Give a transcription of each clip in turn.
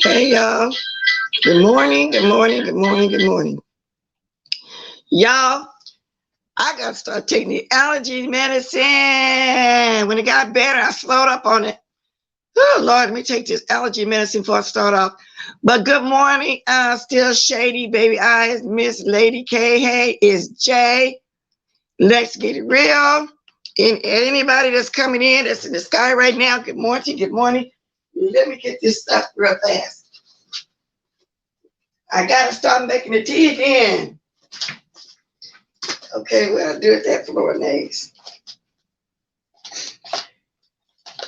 Hey y'all, good morning, good morning, good morning, good morning. Y'all, I gotta start taking the allergy medicine. When it got better, I slowed up on it. Oh Lord, let me take this allergy medicine before I start off. But good morning, still shady, baby eyes, Miss Lady K. Hey, it's Jay. Let's get it real. And anybody that's coming in, that's in the sky right now, good morning, good morning. Let me get this stuff real fast. I gotta start making the tea again. Okay, what I do with that Florinaise?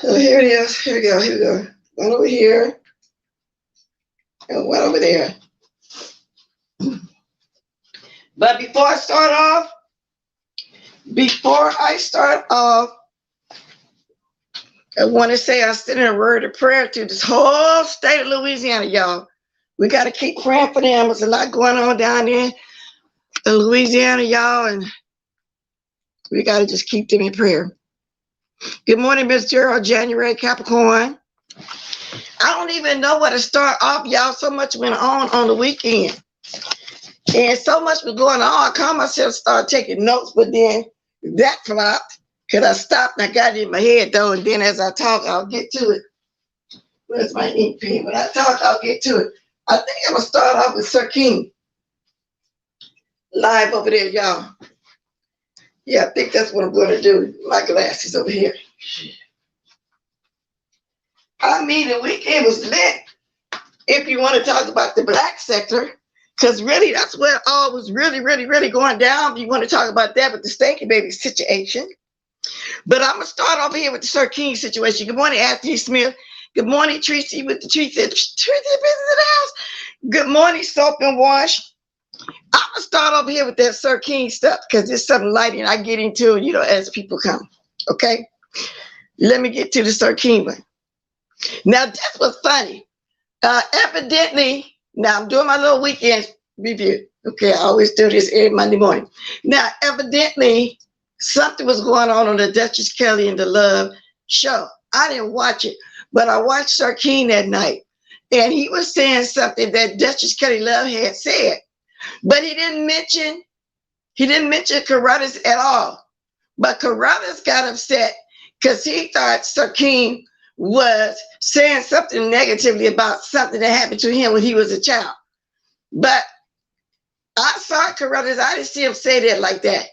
So here it is. Here we go. Here we go. One over here and one over there. But before I start off, I want to say I send in a word of prayer to this whole state of Louisiana, y'all. We got to keep praying for them. There's a lot going on down there in Louisiana, y'all, and we got to just keep them in prayer. Good morning, Miss Gerald, January, Capricorn. I don't even know where to start off, y'all. So much went on the weekend. And so much was going on. I called myself start taking notes, but then that flopped because I stopped and I got it in my head, though. And then as I talk, I'll get to it. Where's my ink pen? When I talk, I'll get to it. I think I'm going to start off with Sir King. Live over there, y'all. Yeah, I think that's what I'm going to do. My glasses over here. I mean, the weekend was lit. If you want to talk about the black sector, because really that's where all was really going down. If you want to talk about that with the Stinky Baby situation. But I'm going to start over here with the Sir King situation. Good morning, Anthony Smith. Good morning, Tracy with the Tracy business in the house. Good morning, Soap and Wash. I'm going to start over here with that Sir King stuff because there's something light and I get into it, as people come. Okay? Let me get to the Sir King one. Now, this was funny. Evidently, now I'm doing my little weekend review. Okay, I always do this every Monday morning. Now, evidently, something was going on the Duchess Kelly and the Love show. I didn't watch it, but I watched Sir King that night. And he was saying something that Duchess Kelly Love had said. But he didn't mention Carruthers at all. But Carruthers got upset because he thought Sir King was saying something negatively about something that happened to him when he was a child. But I saw Carruthers. I didn't see him say that like that.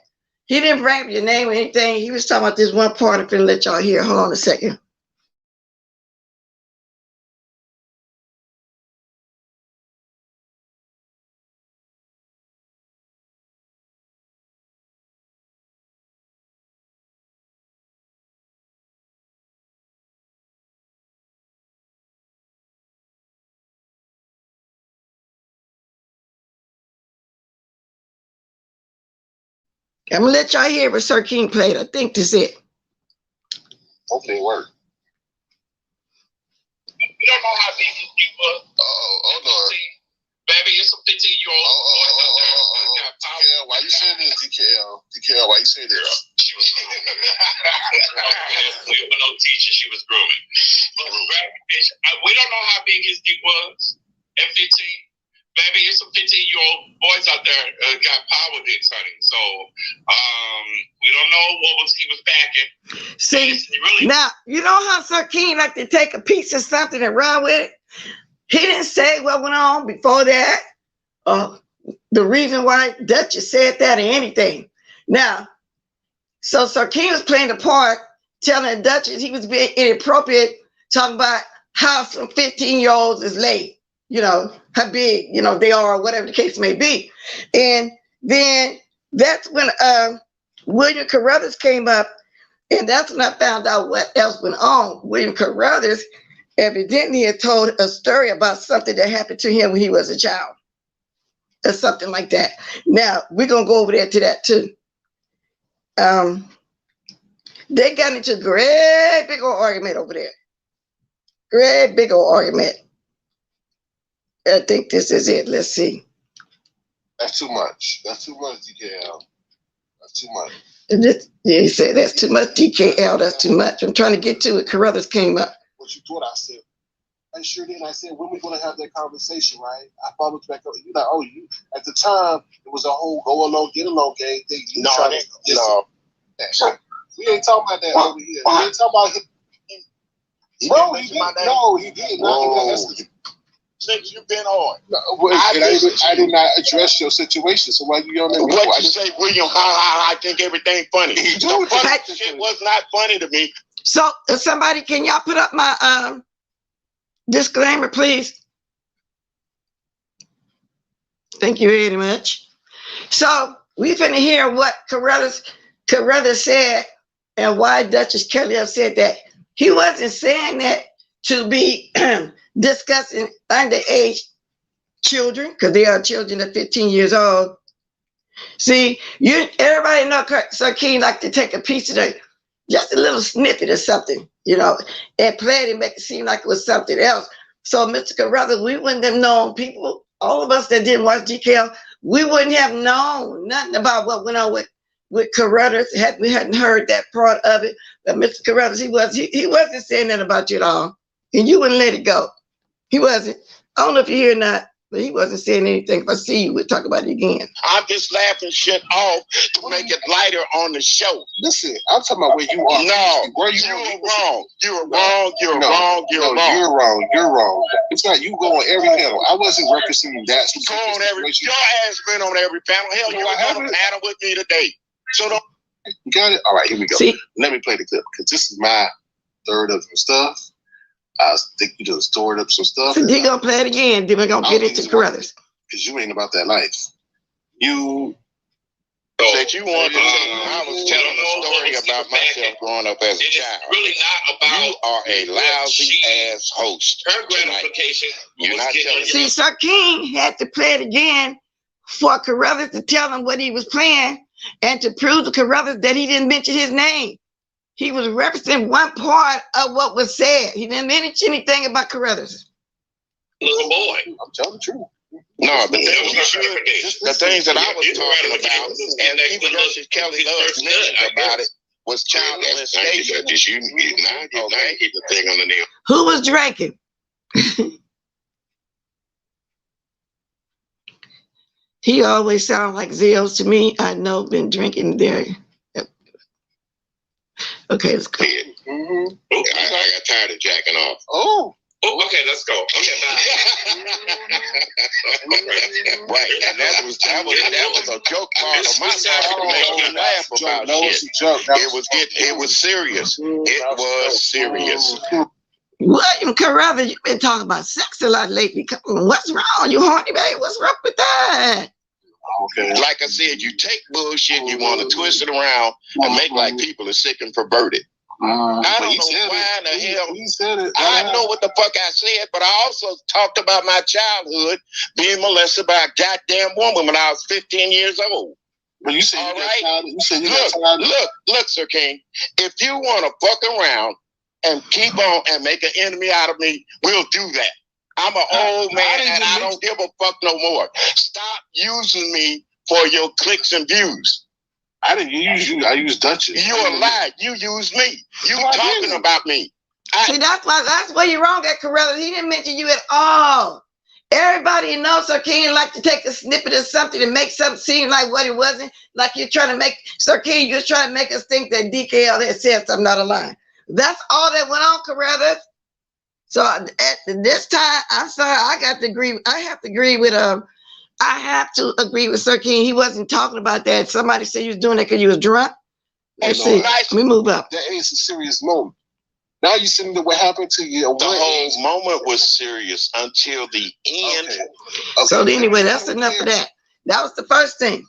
He didn't bring up your name or anything. He was talking about this one part. I'm going to let y'all hear. Hold on a second. I'm going to let y'all hear what Sir King played. I think this is it. Hopefully it works. You don't know how big these people are. Hold on. Baby, it's a 15-year-old. DKL, why you say this, DKL? DKL, why you say this? there got power dicks, honey. So we don't know what he was backing. See, Really, now, you know how Sir King like to take a piece of something and run with it? He didn't say what went on before that, the reason why Duchess said that or anything. Now, so Sir King was playing the part, telling Duchess he was being inappropriate, talking about how some 15-year-olds is late, you know, how big, you know, they are, or whatever the case may be. And then that's when William Carruthers came up, and that's when I found out what else went on. William Carruthers evidently had told a story about something that happened to him when he was a child, or something like that. Now, we're going to go over there to that too. They got into a great big old argument over there. Great big old argument. I think this is it. Let's see. That's too much. That's too much, DKL. That's too much. Yeah, he said that's too much, DKL. That's too much. I'm trying to get to it. Carruthers came up. What you thought? I said, I sure did. I said, when we going to have that conversation, right? I followed back up. You're like, oh, you. At the time, it was a whole go along, get along game thing. no. We ain't talking about that over here. We ain't talking about him. Bro, he didn't. No, he didn't. Since you've been on, No, I did not address your situation. So why you on that? what you say, William? I think everything funny. The funny shit was not funny to me. So, somebody, can y'all put up my disclaimer, please? Thank you very much. So, we finna hear what Carruthers said and why Duchess Kelly have said that. He wasn't saying that to be discussing underage children, because they are children at 15 years old. See, everybody know Sir King like to take a piece of just a little snippet or something, you know, and play it and make it seem like it was something else. So, Mr. Carruthers, we wouldn't have known, people, all of us that didn't watch GKL, we wouldn't have known nothing about what went on with Carruthers. We hadn't heard that part of it. But Mr. Carruthers, he wasn't saying that about you at all. And you wouldn't let it go. He wasn't. I don't know if you hear or not, but he wasn't saying anything. If I see you, we'll talk about it again. I'm just laughing shit off to make it lighter on the show. Listen, I'm talking about where you are. No, where you were wrong. You're wrong. You're wrong. You're wrong. You're wrong. You're wrong. It's not you go on every panel. I wasn't referencing that. Go on every. Your ass been on every panel. Hell, you were on a panel with me today. So don't. You got it. All right, here we go. See? Let me play the clip because this is my third of some stuff. I think you just stored up some stuff. So they're gonna play it again. Then we're gonna get into Carruthers. Because you ain't about that life. You that you want to. I was telling a story about myself growing up as a child. Really not about. You are a lousy ass host. Her gratification. You're not telling. See, Sir King had to play it again for Carruthers to tell him what he was playing and to prove to Carruthers that he didn't mention his name. He was referencing one part of what was said. He didn't mention anything about Carruthers. Little boy. I'm telling the truth. No, the things that I was talking about, and even Justice Kelly loves mentioned about it, was child molestation. The thing on the nail. Who was drinking? He always sounds like Zales to me. I know been drinking there. Okay, let's go. Mm-hmm. I got tired of jacking off. Oh, okay, let's go. Okay, bye. Right, and that was a joke part of my part to make you laugh about shit. It was serious. It was serious. William Carruthers, you've been talking about sex a lot lately. Come on, what's wrong? You horny, baby? What's wrong with that? Okay. Like I said, you take bullshit, you want to twist it around and make like people are sick and perverted. I don't know why in the hell. He said it. I know what the fuck I said, but I also talked about my childhood being molested by a goddamn woman when I was 15 years old. But you said all you right. Got you said you got Look, Sir King. If you want to fuck around and keep on and make an enemy out of me, we'll do that. I'm an old man and I don't give a fuck no more. Stop using me for your clicks and views. I didn't use you. I used Duchess. You a lie. You used me. You talking about me. See, that's where you're wrong at Carruthers. He didn't mention you at all. Everybody knows Sir King like to take a snippet of something and make something seem like what it wasn't. Like you're trying to make, Sir King, you're trying to make us think that DKL had said something out of line. That's all that went on, Carruthers. So at this time, I'm sorry, I have to agree with Sir King. He wasn't talking about that. Somebody said he was doing that because he was drunk. Let's see. Let me move up. That is a serious moment. Now you're sitting there, what happened to you? The whole moment was serious until the end. Okay. So anyway, that's enough of that. That was the first thing.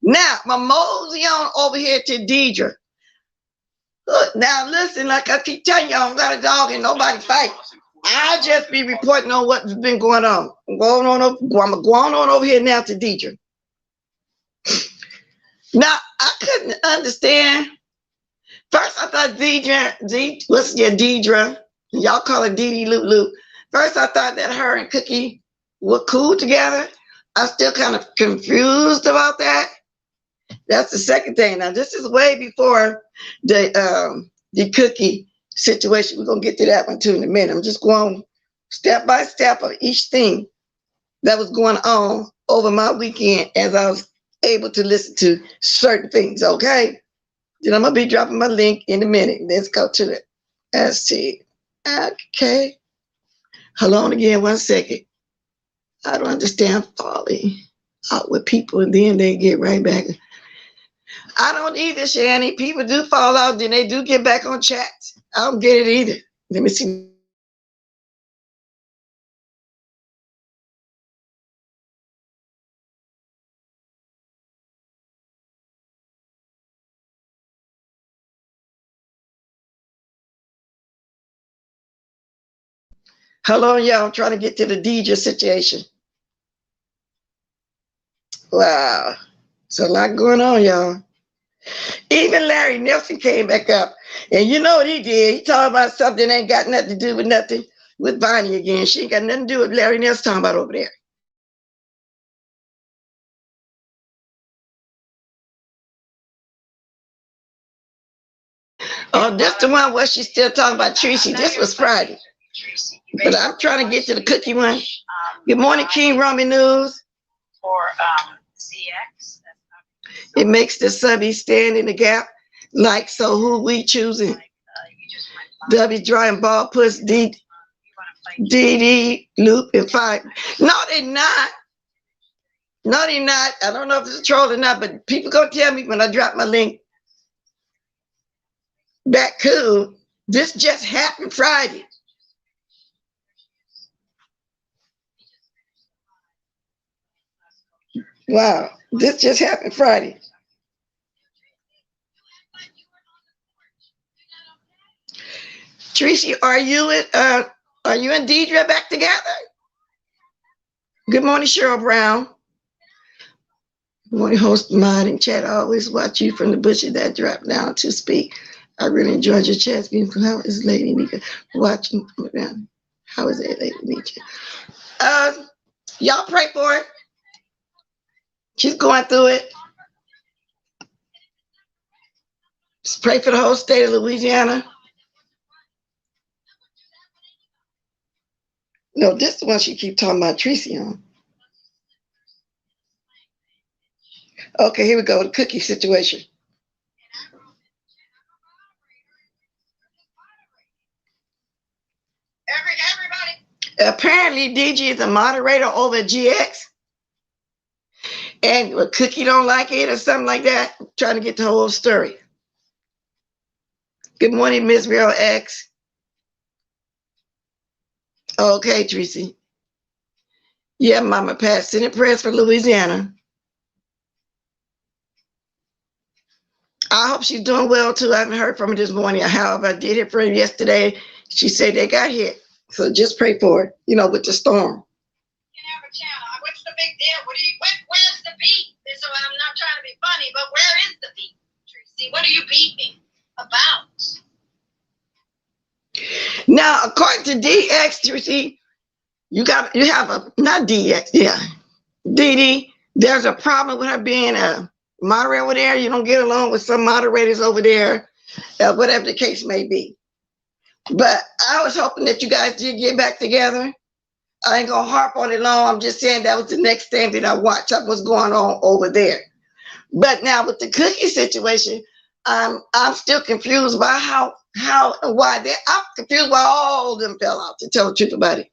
Now, my mosey on over here to Deidre. Look, now listen, like I keep telling y'all, I'm not a dog and nobody fight. I just be reporting on what's been going on. I'm going on over here now to Deidre. Now, I couldn't understand. First, I thought Deidre. Y'all call her Dee Dee Loop Loop. First, I thought that her and Cookie were cool together. I'm still kind of confused about that. That's the second thing. Now, this is way before the Cookie situation. We're going to get to that one too in a minute. I'm just going step by step of each thing that was going on over my weekend as I was able to listen to certain things, okay? Then I'm going to be dropping my link in a minute. Let's go to it. Let's see. Okay. Hold on again 1 second. I don't understand falling out with people and then they get right back. I don't either, Shani. People do fall out, then they do get back on chat. I don't get it either. Let me see. Hello, y'all. I'm trying to get to the Deidre situation. Wow. It's a lot going on, y'all. Even Larry Nelson came back up. And you know what he did? He talked about something that ain't got nothing to do with nothing with Bonnie again. She ain't got nothing to do with Larry Nelson talking about over there. Oh, that's the one where she's still talking about Tracy. This was Friday. But I'm trying to get to the Cookie one. Good morning, King Romy News. For ZX. It makes the subby stand in the gap. Like, so who we choosing? W dry and ball puts D loop and fight. No, they not. No, they not. I don't know if it's a troll or not, but people gonna tell me when I drop my link. Back cool. This just happened Friday. Wow, this just happened Friday. Tracy, are you and Deidre back together? Good morning, Cheryl Brown. Good morning, host, mod, and chat. I always watch you from the bushes that drop down to speak. I really enjoyed your chat. How is Lady Nika watching? How is it, Lady Nika? Y'all pray for it. She's going through it. Just pray for the whole state of Louisiana. No, this is the one she keep talking about Tracy on. Okay, here we go. The Cookie situation. Everybody. Apparently, DG is a moderator over at GX. And Cookie don't like it or something like that. I'm trying to get the whole story. Good morning, Miss Real X. Okay, Tracy. Yeah, Mama Pat, sending prayers for Louisiana. I hope she's doing well too. I haven't heard from her this morning. However, I did hear from her yesterday. She said they got hit. So just pray for it, with the storm. You can have a channel. What's the big deal? Where's the beat? So I'm not trying to be funny, but where is the beat, Tracy? What are you beeping about? Now, according to DX, Tracy, you have a, not DX, yeah. DD, there's a problem with her being a moderator over there. You don't get along with some moderators over there, whatever the case may be. But I was hoping that you guys did get back together. I ain't gonna harp on it long. I'm just saying that was the next thing that I watched. That was going on over there. But now with the Cookie situation, I'm still confused by how and why they. I'm confused why all of them fell out. To tell the truth about it.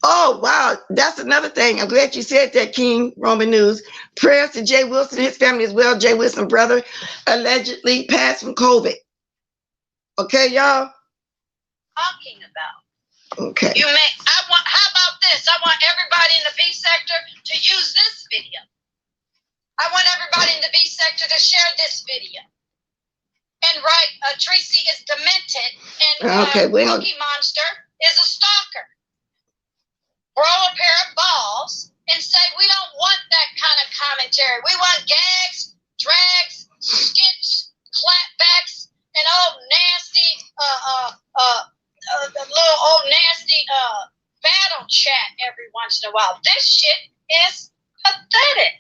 Oh wow, that's another thing. I'm glad you said that, King Roman News. Prayers to Jay Wilson and his family as well. Jay Wilson brother allegedly passed from COVID. Okay, y'all. Talking about. Okay. How about this? I want everybody in the B sector to use this video. I want everybody in the B sector to share this video. And write, Tracy is demented and Cookie Monster is a stalker. Grow a pair of balls and say we don't want that kind of commentary. We want gags, drags, skits, clapbacks, and old nasty, little old nasty battle chat every once in a while. This shit is pathetic.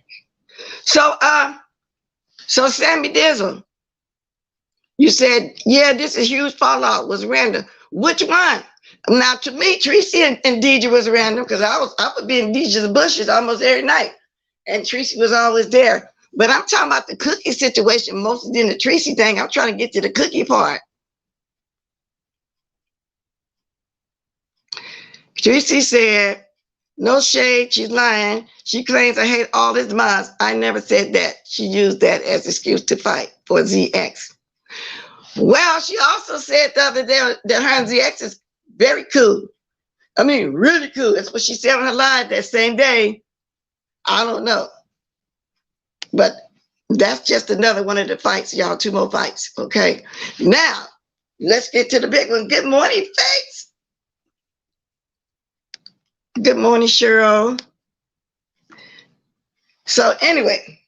So Sammy Dizzle, you said, yeah, this is huge fallout was random. Which one? Now, to me, Tracy and Deidre was random because I would be in Deidre's bushes almost every night, and Tracy was always there. But I'm talking about the Cookie situation, mostly than the Tracy thing. I'm trying to get to the Cookie part. Tracy said, no shade, she's lying. She claims I hate all his moms. I never said that. She used that as an excuse to fight for ZX. Well, she also said the other day that her and ZX is very cool. I mean, really cool. That's what she said on her live that same day. I don't know. But that's just another one of the fights, y'all. 2 more fights. Okay. Now, let's get to the big one. Good morning, Faith. Good morning, Cheryl. So anyway,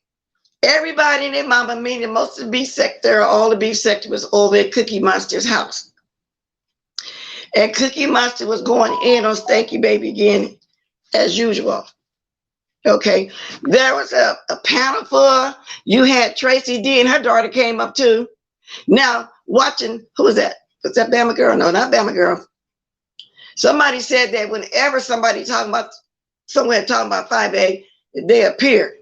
everybody in their mama, meaning most of the beef sector, all the beef sector was over at Cookie Monster's house. And Cookie Monster was going in on Stinky Baby again, as usual. Okay, there was a panel full. You had Tracy D and her daughter came up too. Now, watching, who was that? Was that Bama Girl? No, not Bama Girl. Somebody said that whenever somebody talking about, somewhere talking about 5A, they appear.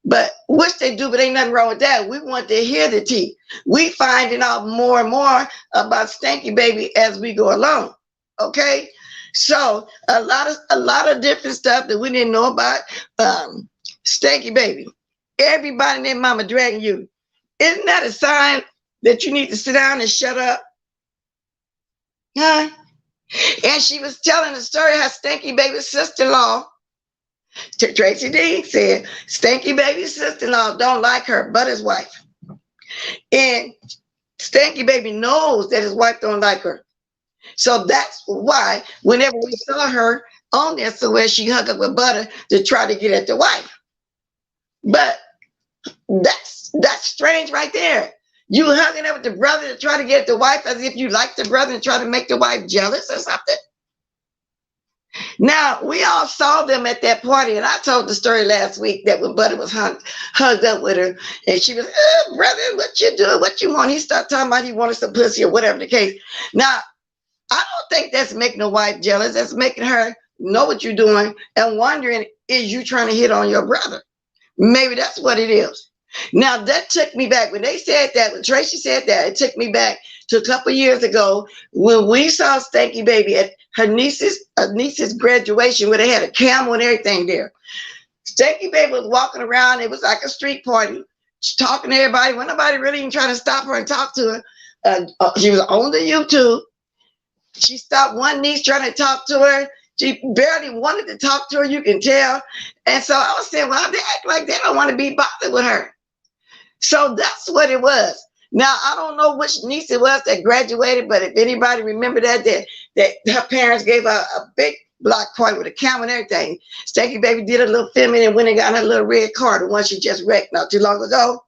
But which they do, but ain't nothing wrong with that. We want to hear the tea. We finding out more and more about Stinky Baby as we go along. Okay, so a lot of different stuff that we didn't know about. Stinky Baby, everybody and their mama dragging you. Isn't that a sign that you need to sit down and shut up? Huh? And she was telling the story how Stinky Baby's sister-in-law, Tracy D, said Stinky Baby's sister-in-law don't like her but his wife. And Stinky Baby knows that his wife don't like her. So that's why whenever we saw her on there somewhere, she hung up with Butter to try to get at the wife. But that's strange right there. You hugging up with the brother to try to get at the wife as if you like the brother and try to make the wife jealous or something. Now, we all saw them at that party, and I told the story last week that when Butter was hugged up with her, and she was, brother, what you doing? What you want? He started talking about he wanted some pussy or whatever the case. Now, I don't think that's making a wife jealous. That's making her know what you're doing and wondering, is you trying to hit on your brother? Maybe that's what it is. Now, that took me back. When they said that, when Tracy said that, it took me back to a couple years ago when we saw Stinky Baby at her niece's graduation where they had a camel and everything there. Stinky Baby was walking around. It was like a street party. She's talking to everybody. Wasn't nobody really even trying to stop her and talk to her. She was on the YouTube. She stopped one niece trying to talk to her. She barely wanted to talk to her, you can tell. And so I was saying, well, they act like they don't want to be bothered with her. So that's what it was. Now, I don't know which niece it was that graduated, but if anybody remember that her parents gave her a big block party with a camera and everything. Stinky Baby did a little filming and went and got her little red car, the one she just wrecked not too long ago.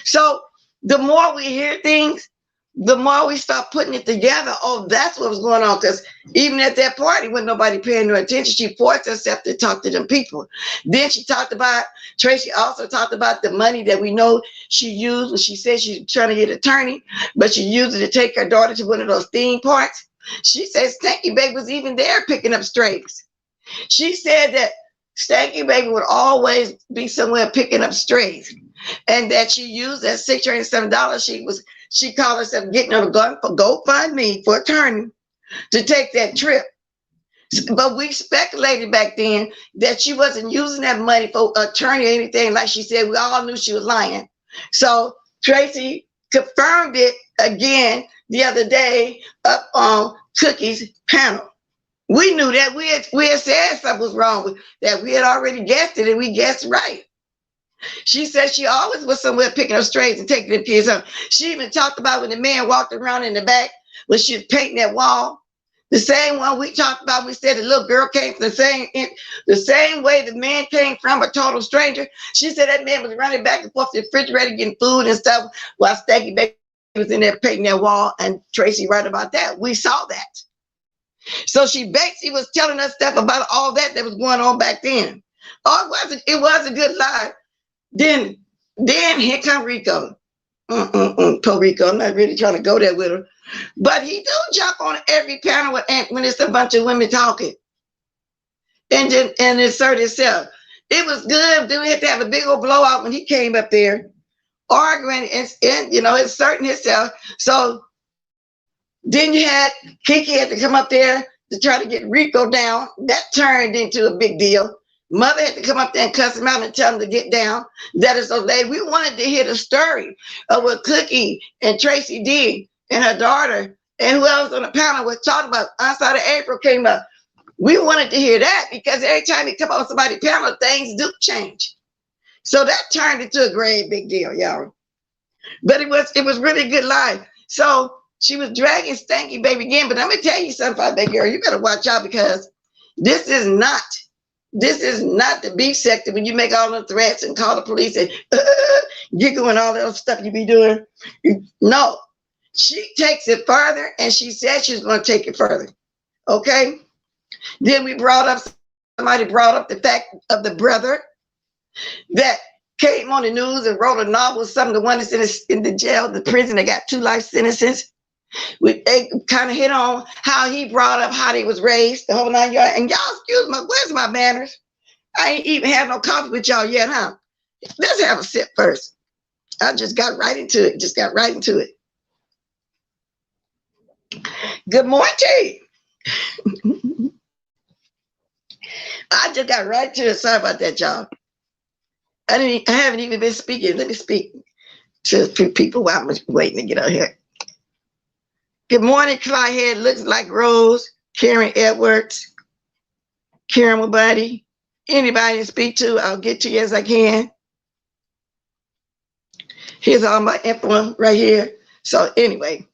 So the more we hear things, the more we start putting it together. Oh, that's what was going on. Because even at that party, when nobody paying her attention, she forced herself to talk to them people. Then Tracy also talked about the money that we know she used when she said she's trying to get an attorney, but she used it to take her daughter to one of those theme parks. She said Stinky Baby was even there picking up strays. She said that Stinky Baby would always be somewhere picking up strays, and that she used that $607. She called herself getting on a gun for GoFundMe for attorney to take that trip. But we speculated back then that she wasn't using that money for attorney or anything like she said. We all knew she was lying. So Tracy confirmed it again the other day up on Cookie's panel. We knew that we had said something was wrong with that. We had already guessed it, and we guessed right. She said she always was somewhere picking up strays and taking the kids home. She even talked about when the man walked around in the back when she was painting that wall. The same one we talked about, we said the little girl came from the same way the man came from, a total stranger. She said that man was running back and forth to the refrigerator getting food and stuff while Stinky Baby was in there painting that wall, and Tracy right about that. We saw that. So she basically was telling us stuff about all that was going on back then. Oh, it was a good lie. Then here come Rico. Poor Rico. I'm not really trying to go there with her. But he do jump on every panel when it's a bunch of women talking. And insert himself. It was good. Then we had to have a big old blowout when he came up there arguing and inserting himself. So then you had Kiki had to come up there to try to get Rico down. That turned into a big deal. Mother had to come up there and cuss him out and tell him to get down. That is so late. We wanted to hear the story of what Cookie and Tracy did and her daughter and who else on the panel was talking about. Outside of April came up. We wanted to hear that because every time you come on somebody's panel, things do change. So that turned into a great big deal, y'all. But it was really a good live. So she was dragging Stinky Baby again. But I'm gonna tell you something, baby girl. You better watch out because this is not the beef sector when you make all the threats and call the police and giggle and all that other stuff you be doing. No, she takes it further, and she said she's going to take it further. Okay. Then somebody brought up the fact of the brother that came on the news and wrote a novel. Some of the one that's in the jail, the prison, they got 2 life sentences. They kind of hit on how he brought up how they was raised, the whole 9 yards. And y'all, excuse me, where's my manners? I ain't even had no coffee with y'all yet, huh? Let's have a sip first. I just got right into it. Good morning to you. I just got right to it. Sorry about that, y'all. I haven't even been speaking. Let me speak to a few people while I'm waiting to get out here. Good morning, Clyde. Looks like Rose, Karen Edwards, Karen Buddy. Anybody to speak to, I'll get to you as I can. Here's all my info right here. So anyway,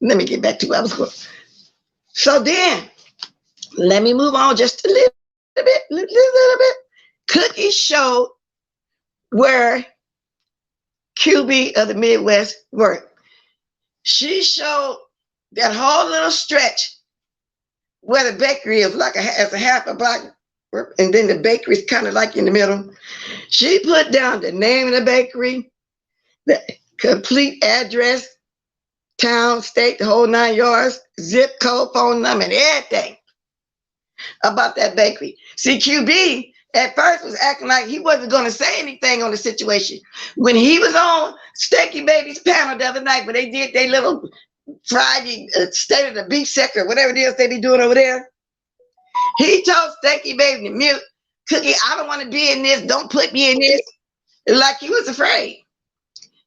let me get back to where I was going. So then, let me move on just a little bit. Cookie showed where QB of the Midwest worked. She showed that whole little stretch where the bakery is like as a half a block, and then the bakery is kind of like in the middle. She put down the name of the bakery, the complete address, town, state, the whole 9 yards, zip code, phone number, and everything about that bakery. See, QB at first was acting like he wasn't going to say anything on the situation. When he was on Stinky Baby's panel the other night, when they did their little Friday state of the beef sector, whatever it is they be doing over there, he told Stinky Baby to mute. Cookie, I don't want to be in this. Don't put me in this. Like he was afraid.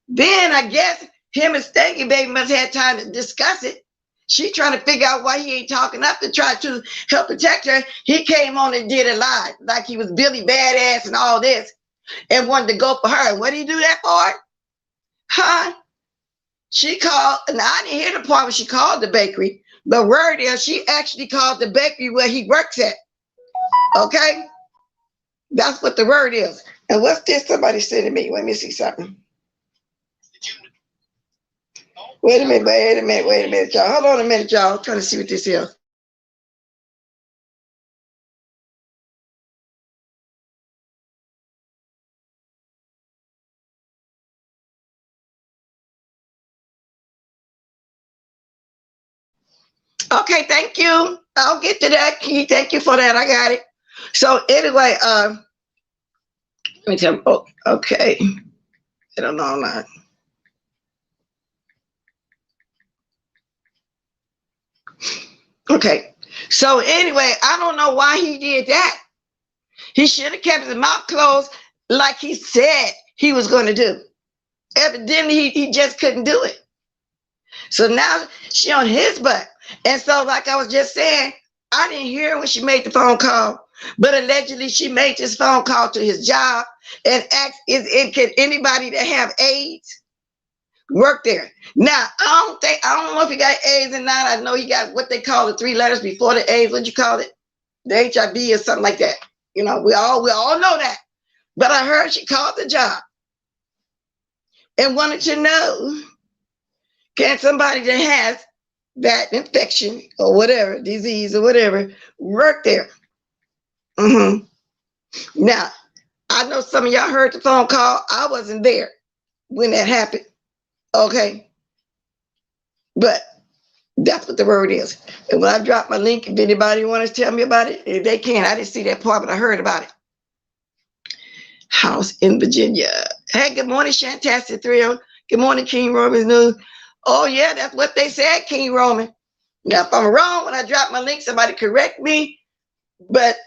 Then I guess him and Stinky Baby must have had time to discuss it. She trying to figure out why he ain't talking up to try to help protect her. He came on and did a lie, like he was Billy Badass and all this, and wanted to go for her. What did he do that for? Huh? She called, and I didn't hear the part when she called the bakery. The word is she actually called the bakery where he works at. Okay? That's what the word is. And what's this somebody said to me? Let me see something. Wait a minute, y'all. Hold on a minute, y'all. I'm trying to see what this is. Okay, thank you. I'll get to that, Key. Thank you for that. I got it. So anyway, let me tell you. Oh, okay. I don't know. I'm not. Okay. So anyway, I don't know why he did that. He should have kept his mouth closed like he said he was going to do. Evidently, he just couldn't do it. So now she on his butt. And so, like I was just saying, I didn't hear when she made the phone call, but allegedly she made this phone call to his job and asked, can anybody that have AIDS work there? Now, I don't know if he got AIDS or not. I know he got what they call the 3 letters before the AIDS. What'd you call it? The HIV or something like that. You know, we all know that. But I heard she called the job and wanted to know, can somebody that has that infection or whatever, disease or whatever, work there? Now, I know some of y'all heard the phone call. I wasn't there when that happened. Okay. But that's what the word is. And when I drop my link, if anybody wants to tell me about it, they can. I didn't see that part, but I heard about it. House in Virginia. Hey, good morning, Shantastic Thrill. Good morning, King Roman's News. Oh, yeah, that's what they said, King Roman. Now, if I'm wrong when I drop my link, somebody correct me. But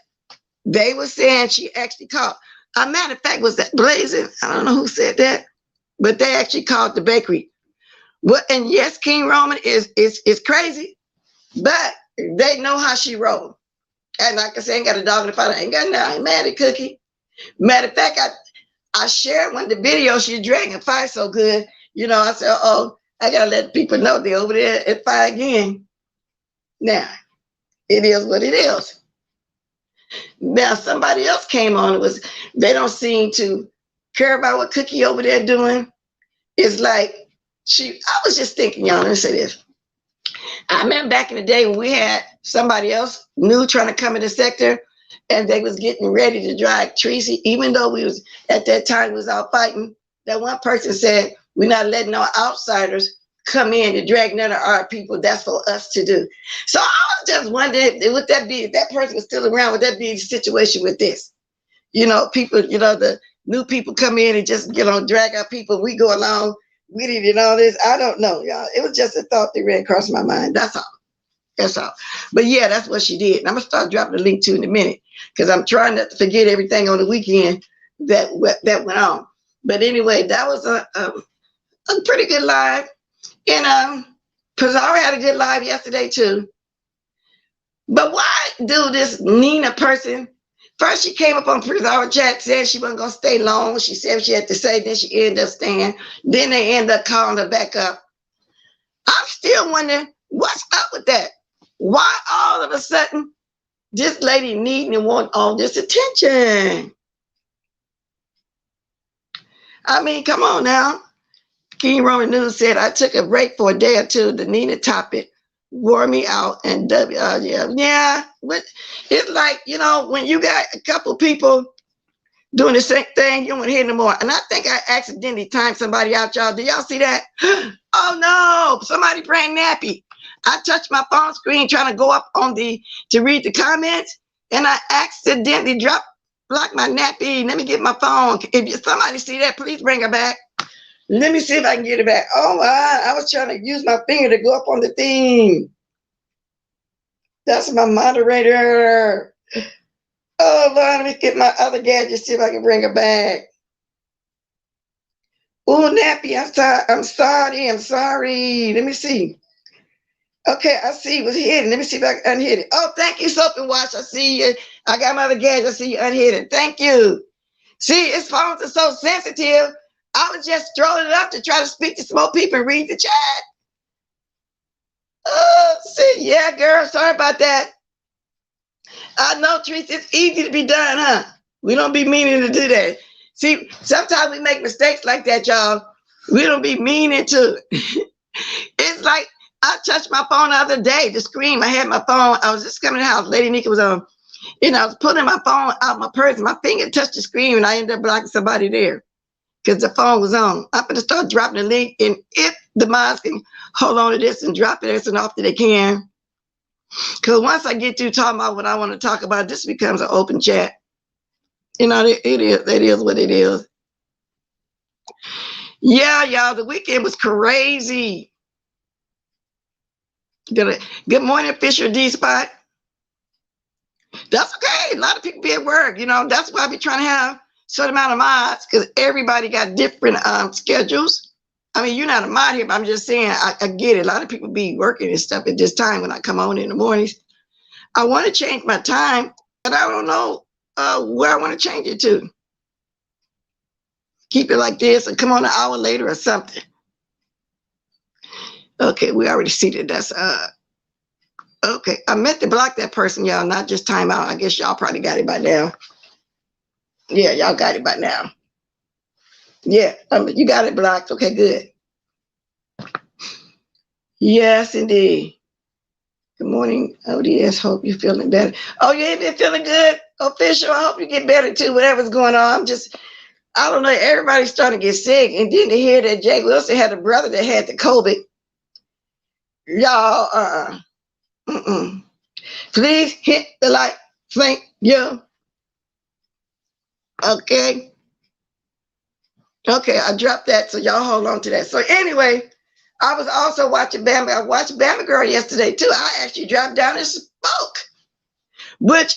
they were saying she actually called. A matter of fact, was that Blazing? I don't know who said that, but they actually called the bakery. Well, and yes, King Roman is crazy, but they know how she rolled. And like I said, I ain't got a dog in the fight. I ain't got nothing. I ain't mad at Cookie. Matter of fact, I shared one of the videos she's dragging fight so good. You know, I said, oh, I gotta let people know they're over there at fight again. Now, it is what it is. Now, somebody else came on. They don't seem to care about what Cookie over there doing. It's like I was just thinking, y'all, let me say this. I remember back in the day when we had somebody else new trying to come in the sector, and they was getting ready to drag Tracy, even though we was at that time we was out fighting. That one person said, we're not letting no outsiders come in to drag none of our people. That's for us to do. So I was just wondering, would that be, if that person was still around, would that be the situation with this? You know, people, you know, the new people come in and just, you know, drag our people. We go along with it and all this. I don't know, y'all. It was just a thought that ran across my mind. That's all. That's all. But yeah, that's what she did. And I'm going to start dropping the link to in a minute because I'm trying not to forget everything on the weekend that went on. But anyway, that was a pretty good live. And Pizarro had a good live yesterday too. But why do this Nina person? First, she came up on Pizarro chat, said she wasn't going to stay long. She said what she had to say. Then she ended up staying. Then they ended up calling her back up. I'm still wondering what's up with that. Why all of a sudden this lady needing and wanting all this attention? I mean, come on now. King Roman News said, I took a break for a day or two. The Nina topic wore me out. And yeah. But it's like, you know, when you got a couple people doing the same thing, you don't want to hear no more. And I think I accidentally timed somebody out, y'all. Do y'all see that? Oh no, somebody praying nappy. I touched my phone screen trying to go up on to read the comments, and I accidentally blocked my nappy. Let me get my phone. If somebody see that, please bring her back. Let me see if I can get it back. Oh my, I was trying to use my finger to go up on the thing. That's my moderator. Oh Lord, let me get my other gadget, see if I can bring her back. Oh, nappy, I'm sorry. Let me see. Okay, I see it was hidden. Let me see if I can unhid it. Oh, thank you, Soap and Wash. I see you. I got my other gadget. I see you unhidden. Thank you. See, his phones are so sensitive. I was just strolling it up to try to speak to some more people and read the chat. Oh, see, yeah, girl, sorry about that. I know, Teresa, it's easy to be done, huh? We don't be meaning to do that. See, sometimes we make mistakes like that, y'all. We don't be meaning to. It's like I touched my phone the other day, the screen. I had my phone. I was just coming to the house. Lady Nika was on. And I was pulling my phone out my purse. My finger touched the screen, and I ended up blocking somebody there because the phone was on. I'm going to start dropping the link. And if the mods can hold on to this and drop it as often they can, Because once I get through talking about what I want to talk about, this becomes an open chat. You know, it is what it is. Yeah, y'all, the weekend was crazy. Good morning, Fisher D Spot. That's okay. A lot of people be at work. You know, that's why I be trying to have a certain amount of mods, because everybody got different schedules. I mean, you're not a mod here, but I'm just saying, I get it. A lot of people be working and stuff at this time when I come on in the mornings. I want to change my time, but I don't know where I want to change it to. Keep it like this and come on an hour later or something. Okay, we already see that that's okay. I meant to block that person, y'all, not just time out. I guess y'all probably got it by now. Yeah, y'all got it by now. Yeah, you got it blocked. Okay, good. Yes, indeed. Good morning, ODS. Hope you're feeling better. Oh, you ain't been feeling good, official? I hope you get better too, whatever's going on. I don't know, everybody's starting to get sick. And then to hear that Jake Wilson had a brother that had the COVID. Y'all, please hit the like. Thank you. Okay. Okay, I dropped that, so y'all hold on to that. So anyway, I was also watching Bama. I watched Bama Girl yesterday too. I actually dropped down and spoke, which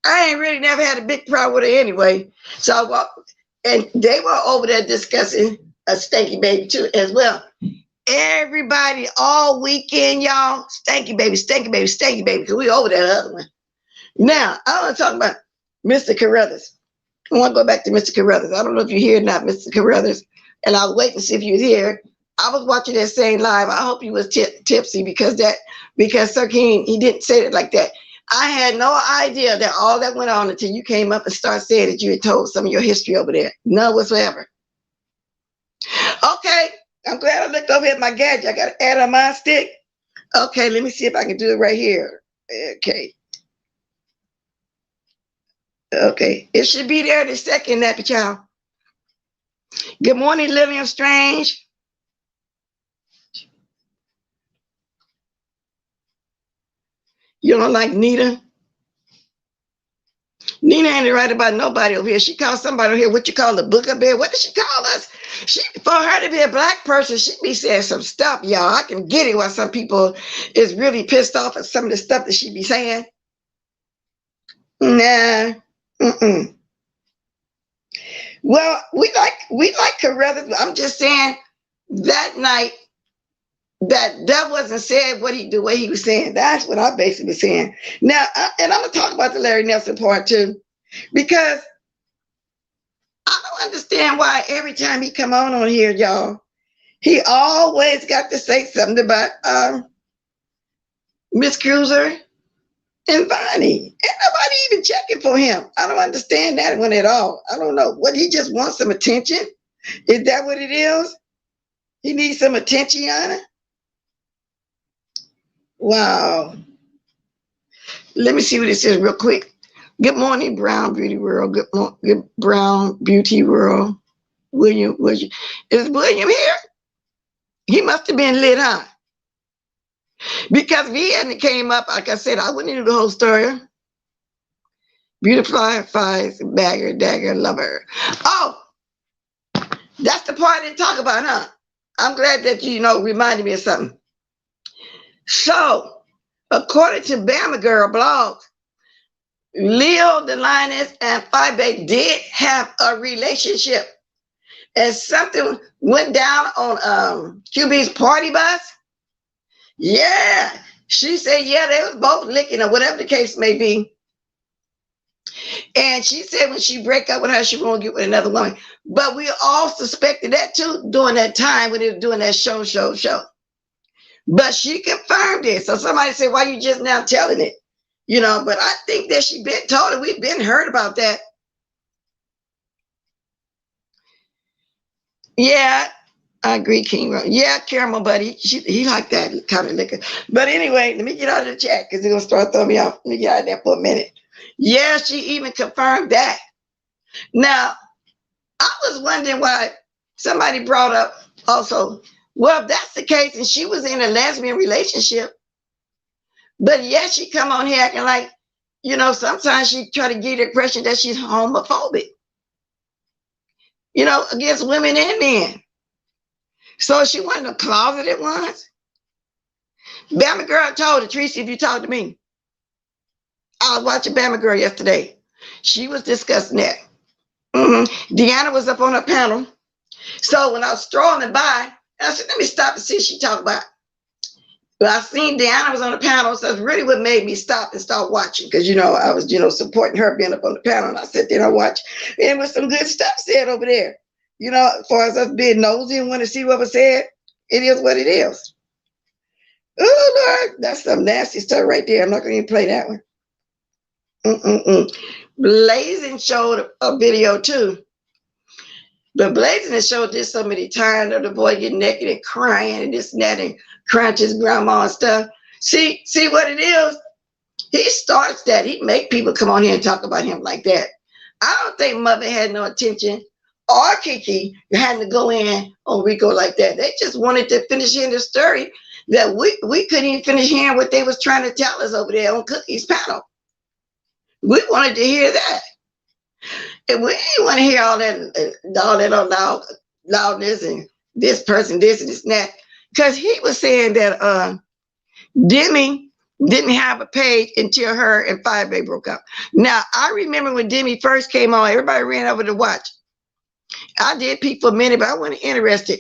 I ain't really never had a big problem with her anyway. So I walked, and they were over there discussing a Stinky Baby too as well. Everybody all weekend, y'all, Stinky Baby, Stinky Baby, Stinky Baby, because we over that other one. Now, I want to talk about Mr. Carruthers. I want to go back to Mr. Carruthers. I don't know if you're here or not, Mr. Carruthers, and I was waiting to see if you was here. I was watching that same live. I hope you was tipsy because Sir King, he didn't say it like that. I had no idea that all that went on until you came up and started saying that you had told some of your history over there. None whatsoever. Okay, I'm glad I looked over at my gadget. I got to add on my stick. Okay, let me see if I can do it right here. Okay. Okay, it should be there in a second, Nappy Child. Good morning, Lillian Strange. You don't like Nita? Nina ain't right about nobody over here. She called somebody over here what you call the book up there. What did she call us? For her to be a black person, she be saying some stuff, y'all. I can get it why some people is really pissed off at some of the stuff that she be saying. Nah. Well, we like Carruthers. I'm just saying that night that wasn't said the way he was saying. That's what I basically saying. Now, and I'm gonna talk about the Larry Nelson part too, because I don't understand why every time he come on here, y'all, he always got to say something about Miss Cruiser and Bonnie. Ain't nobody even checking for him. I don't understand that one at all. I don't know. What, he just wants some attention? Is that what it is? He needs some attention on it? Wow. Let me see what it says real quick. Good morning, Brown Beauty World. Good Brown Beauty World. William. Is William here? He must have been lit, huh? Because if he hadn't came up, like I said, I wouldn't know the whole story. Beautify, fies, bagger, dagger, lover. Oh, that's the part I didn't talk about, huh? I'm glad that you reminded me of something. So, according to Bama Girl blog, Leo, the Lioness, and Fibe did have a relationship. And something went down on QB's party bus. Yeah. She said, yeah, they was both licking or whatever the case may be. And she said when she break up with her, she won't get with another woman. But we all suspected that too during that time when they were doing that show. But she confirmed it. So somebody said, why you just now telling it? But I think that she been told it. We've been heard about that. Yeah, I agree, King. Yeah, caramel buddy. He liked that kind of liquor. But anyway, let me get out of the chat because they're going to start throwing me off. Let me get out of there for a minute. Yeah, she even confirmed that. Now, I was wondering why somebody brought up also, well, if that's the case and she was in a lesbian relationship, But yet she come on here acting like, you know, sometimes she try to give the impression that she's homophobic, you know, against women and men. So she wasn't a closeted ones. Bama Girl told her, Tracy, if you talk to me. I was watching Bama Girl yesterday. She was discussing that. Deanna was up on her panel. So when I was strolling by, I said, let me stop and see what she talk about. But I seen Deanna was on the panel, so that's really what made me stop and start watching, because, you know, I was, you know, supporting her being up on the panel, and I sat there and I watched. And there was some good stuff said over there. You know, as far as us being nosy and want to see what was said, it is what it is. Oh, Lord, that's some nasty stuff right there. I'm not going to even play that one. Blazing showed a video too. But Blazing has showed this so many times of the boy getting naked and crying and this and that and crying to his grandma and stuff. See what it is? He starts that. He make people come on here and talk about him like that. I don't think Mother had no intention, or Kiki had to go in on Rico like that. They just wanted to finish hearing the story that we couldn't even finish hearing what they was trying to tell us over there on Cookie's panel. We wanted to hear that. And we didn't want to hear all that loudness and this person, this and this and that. Because he was saying that Demi didn't have a page until her and Five Bay broke up. Now, I remember when Demi first came on, everybody ran over to watch. I did peep for a minute, but I wasn't interested.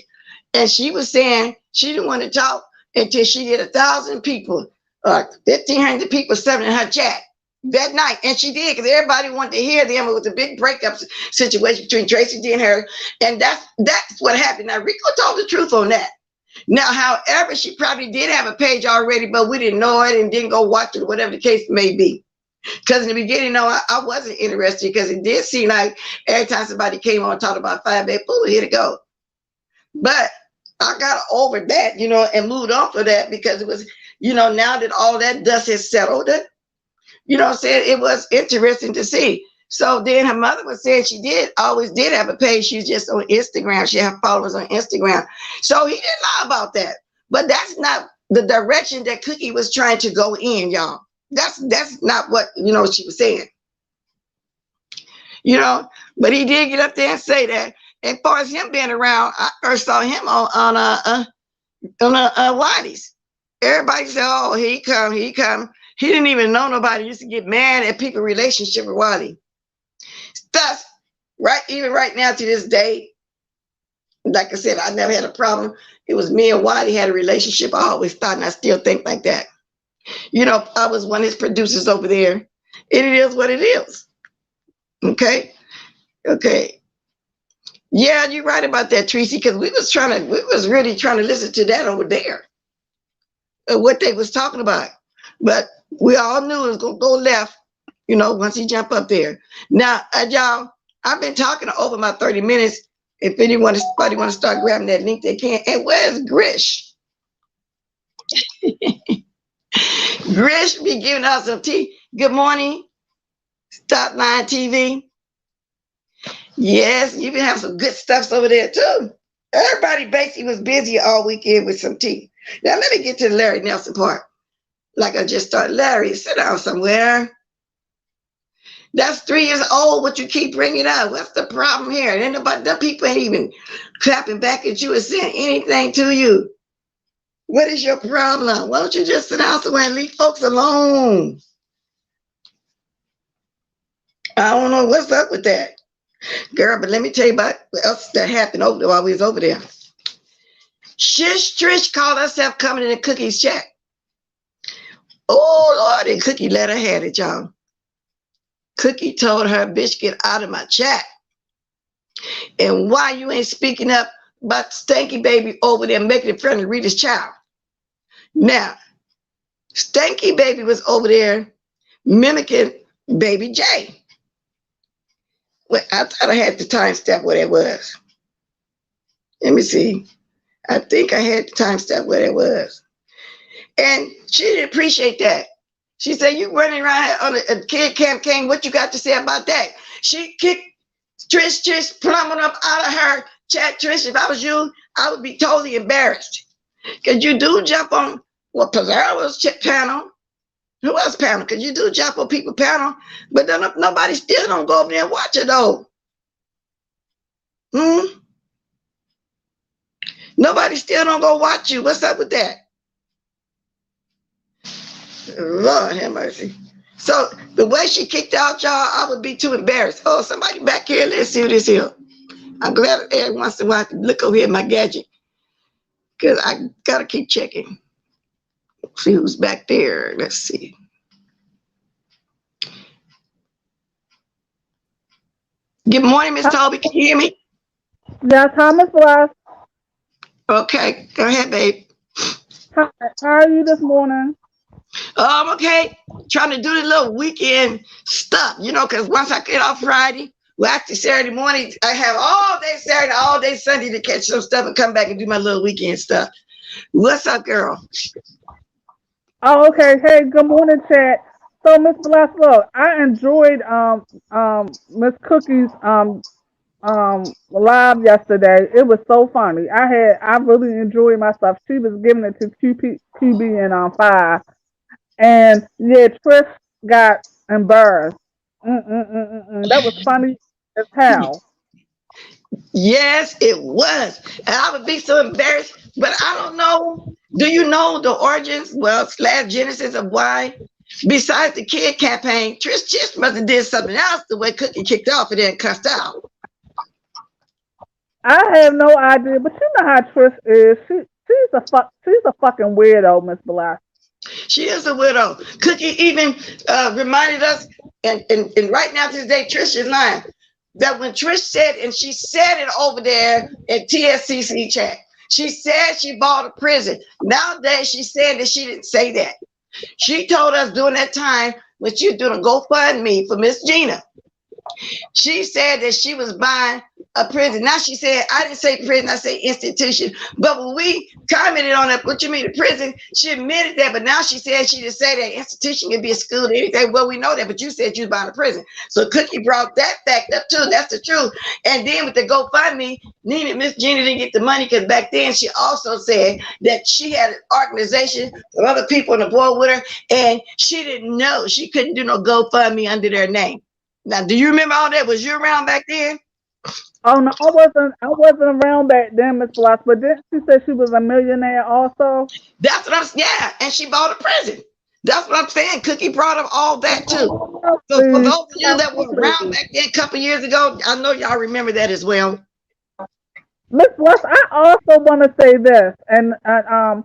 And she was saying she didn't want to talk until she did 1,000 people, 1,500 people sitting in her chat that night. And she did, because everybody wanted to hear them. It was a big breakup situation between Tracy D and her. And that's what happened. Now, Rico told the truth on that. Now, however, she probably did have a page already, but we didn't know it and didn't go watch it, whatever the case may be. Because in the beginning, no, I wasn't interested, because it did seem like every time somebody came on and talked about Five Bay, boom, here to go. But I got over that, you know, and moved on for that, because it was, you know, now that all that dust has settled, you know what I'm saying, it was interesting to see. So then her mother was saying she always did have a page. She's just on Instagram. She had followers on Instagram. So he didn't lie about that. But that's not the direction that Cookie was trying to go in, y'all. That's not what, you know, she was saying. You know, but he did get up there and say that. And as far as him being around, I first saw him on Whitey's. Everybody said, oh, here he come, here he come. He didn't even know nobody. He used to get mad at people's relationship with Wiley. Thus, even right now to this day, like I said, I never had a problem. It was me and Wiley had a relationship. I always thought, and I still think like that. You know, I was one of his producers over there. And it is what it is. Okay? Okay. Yeah, you're right about that, Tracy, because we was really trying to listen to that over there. What they was talking about. But we all knew it was going to go left, you know, once he jumped up there. Now, y'all, I've been talking over my 30 minutes. If anybody want to start grabbing that link, they can. And where's Grish? Grish be giving us some tea. Good morning, Stop Line TV. Yes, you can have some good stuff over there too. Everybody basically was busy all weekend with some tea. Now, let me get to the Larry Nelson part. Like I just started. Larry, sit down somewhere. That's 3 years old, what you keep bringing up. What's the problem here? And the people ain't even clapping back at you or saying anything to you. What is your problem? Why don't you just sit down somewhere and leave folks alone? I don't know what's up with that. Girl, but let me tell you about what else that happened while we was over there. Shish Trish called herself coming in the Cookie's chat. Oh, Lord, and Cookie let her have it, y'all. Cookie told her, bitch, get out of my chat. And why you ain't speaking up about Stinky Baby over there making it friendly Rita's child? Now, Stinky Baby was over there mimicking Baby J. Well, I thought I had the timestamp where that was. Let me see. I think I had the timestamp where that was. And she didn't appreciate that. She said, you running around on a kid campaign, what you got to say about that? She kicked Trish plumbing up out of her chat. Trish, if I was you, I would be totally embarrassed. Because you do jump on Pizarro's panel. Who else panel? Because you do Jump on People panel, but then nobody still don't go over there and watch it though. Nobody still don't go watch you. What's up with that? Lord have mercy. So the way she kicked out y'all, I would be too embarrassed. Oh, somebody back here. Let's see who this is. I'm glad every once in a while I can look over here at my gadget because I gotta keep checking. See who's back there. Let's see. Good morning, Miss Toby. Can you hear me? Yeah, Thomas Blast. Okay, go ahead, babe. How are you this morning? I'm okay. Trying to do the little weekend stuff, you know, because once I get off Friday, well, actually Saturday morning, I have all day Saturday, all day Sunday to catch some stuff and come back and do my little weekend stuff. What's up, girl? Oh, okay. Hey, good morning, chat. So, Miss Blast, look, I enjoyed Miss Cookie's live yesterday. It was so funny. I really enjoyed myself. She was giving it to QB and 5. And yeah, Trish got embarrassed. That was funny as hell. Yes, it was. And I would be so embarrassed, but I don't know. Do you know the origins, / genesis of why, besides the kid campaign, Trish must have did something else the way Cookie kicked off and then cussed out. I have no idea, but you know how Trish is. She's a fucking weirdo, Miss Black. She is a widow. Cookie even reminded us, and right now to this day, Trish is lying, that when Trish said, and she said it over there at TSCC chat, she said she bought a prison. Nowadays, she's saying that she didn't say that. She told us during that time when she was doing a GoFundMe for Miss Gina, she said that she was buying a prison. Now she said, I didn't say prison, I say institution. But when we commented on that, what you mean a prison, she admitted that, but now she said she didn't say that institution could be a school or anything. Well, we know that, but you said you was buying a prison. So Cookie brought that fact up too. That's the truth. And then with the GoFundMe, Miss Gina didn't get the money because back then she also said that she had an organization of other people on the board with her, and she didn't know she couldn't do no GoFundMe under their name. Now, do you remember all that? Was you around back then? Oh no, I wasn't around back then, Miss Bloss. But didn't she say she was a millionaire also? That's what I'm saying. Yeah, and she bought a prison. That's what I'm saying. Cookie brought up all that too. So for those of you that were around back then a couple years ago, I know y'all remember that as well. Miss Bloss, I also want to say this, and I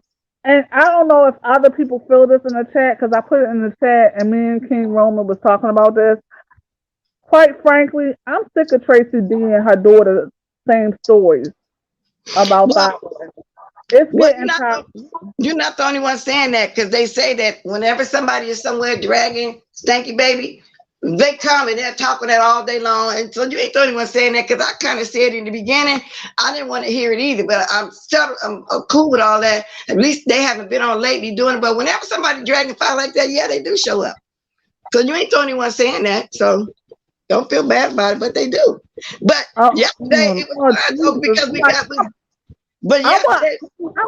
don't know if other people feel this in the chat because I put it in the chat, and me and King Roman was talking about this. Quite frankly, I'm sick of Tracy D and her daughter same stories about that. It's getting you're not the only one saying that, because they say that whenever somebody is somewhere dragging Stinky Baby, they come and they're talking that all day long. And so you ain't the only one saying that, because I kind of said in the beginning, I didn't want to hear it either, but I'm cool with all that. At least they haven't been on lately doing it. But whenever somebody dragging a file like that, yeah, they do show up. So you ain't the only one saying that. So don't feel bad about it, but they do. But yesterday it was fun because we got. But yesterday, I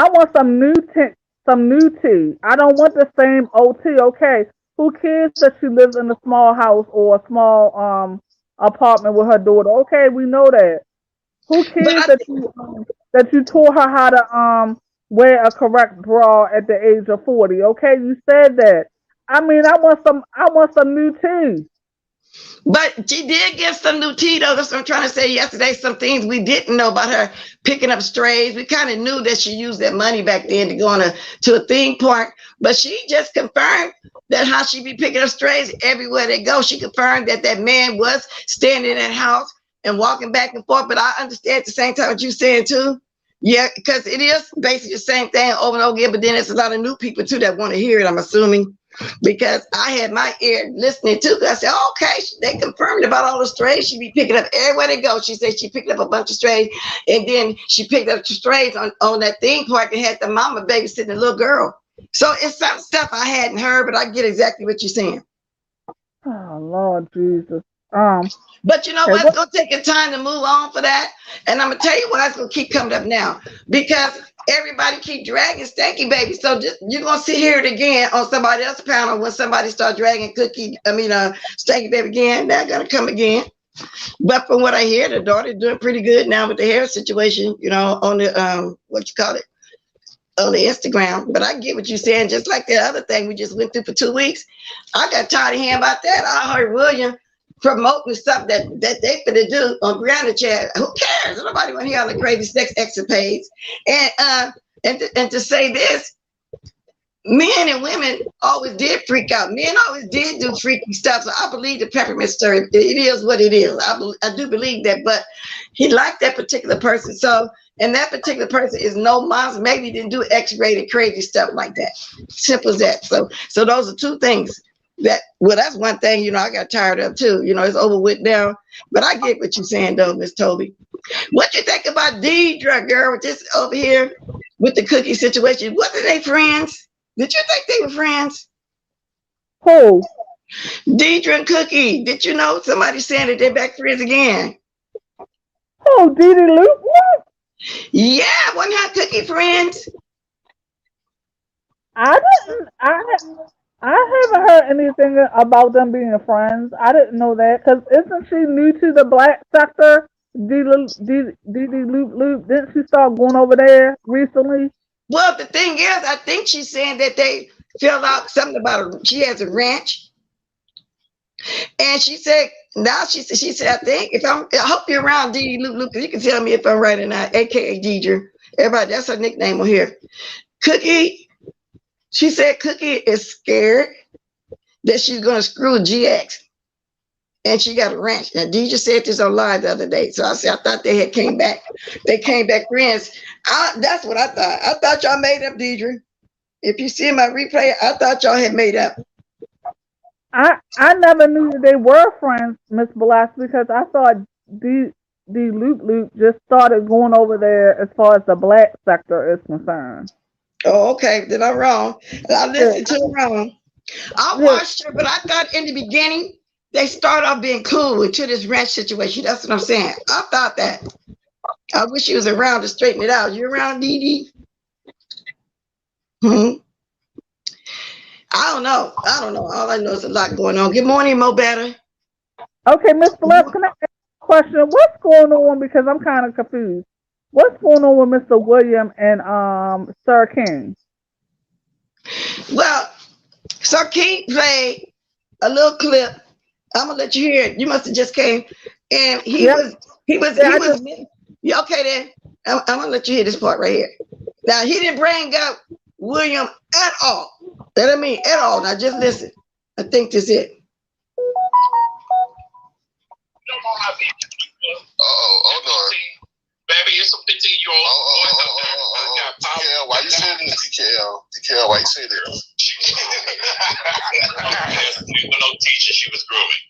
want some new tea. I don't want the same old tea. Okay, who cares that she lives in a small house or a small apartment with her daughter? Okay, we know that. Who cares that you taught her how to wear a correct bra at the age of 40? Okay, you said that. I mean, I want some new tea. But she did get some new tea, though. That's what I'm trying to say yesterday. Some things we didn't know about her picking up strays. We kind of knew that she used that money back then to go on to a theme park. But she just confirmed that how she be picking up strays everywhere they go. She confirmed that that man was standing in that house and walking back and forth. But I understand at the same time what you're saying, too. Yeah, because it is basically the same thing over and over again. But then there's a lot of new people, too, that want to hear it, I'm assuming. Because I had my ear listening too. I said, okay, they confirmed about all the strays she be picking up everywhere they go. She said she picked up a bunch of strays, and then she picked up strays on that theme park and had the mama babysitting the little girl. So it's some stuff I hadn't heard, but I get exactly what you're saying. Oh Lord Jesus. But you know what? It's gonna take a time to move on for that. And I'm gonna tell you why it's gonna keep coming up now. Because everybody keep dragging Stinky Baby. So just you're gonna see hear it again on somebody else's panel when somebody start dragging Stinky Baby again. They're gonna come again. But from what I hear, the daughter's doing pretty good now with the hair situation, you know, on the what you call it, on the Instagram. But I get what you're saying. Just like the other thing we just went through for 2 weeks, I got tired of hearing about that. I heard William promoting stuff that they finna do on Brianna Chat. Who cares? Nobody want to hear on the crazy sex exit page. And to say this, men and women always did freak out. Men always did do freaky stuff. So I believe the peppermint story. It is what it is. I do believe that. But he liked that particular person. So, and that particular person is no monster. Maybe he didn't do X-rated crazy stuff like that. Simple as that. So those are two things. That's one thing, you know, I got tired of too. You know, it's over with now. But I get what you're saying though, Miss Toby. What you think about Deidre, girl, with this over here with the Cookie situation? Wasn't they friends? Did you think they were friends? Who? Deidre and Cookie. Did you know somebody saying that they're back friends again? Oh, Dee Dee Luke? What? Yeah, wasn't her Cookie friends? I haven't heard anything about them being friends. I didn't know that because isn't she new to the black sector? Dee Dee Loop. Didn't she start going over there recently? Well, the thing is, I think she's saying that they filled out something about she has a ranch. And she said, she said, I hope you're around Dee Dee Loop, because you can tell me if I'm right or not, aka Deidre. Everybody, that's her nickname on here. Cookie, she said Cookie is scared that she's gonna screw GX. And she got a ranch. Now, Deidre said this on live the other day. So I said, I thought they had came back. They came back friends. That's what I thought. I thought y'all made up, Deidre. If you see my replay, I thought y'all had made up. I never knew that they were friends, Miss Blas, because I thought Dee Loop just started going over there as far as the black sector is concerned. Oh, okay. Then I'm wrong. I listened to her wrong. I watched her, but I thought in the beginning, they start off being cool until this ranch situation. That's what I'm saying. I thought that. I wish she was around to straighten it out. You around, Dee Dee? I don't know. All I know is a lot going on. Good morning, Mo Better. Okay, Miss Bless, can I ask a question? What's going on? Because I'm kind of confused. What's going on with Mr. William and Sir King? Well, Sir King played a little clip. I'm gonna let you hear it. You must have just came, and he was. Yeah, okay, then I'm gonna let you hear this part right here. Now he didn't bring up William at all. That I mean at all. Now just listen. I think this is it. Baby, it's a 15-year-old. DKL, why you saying this? DKL, why you saying this? We were no teacher she was grooming.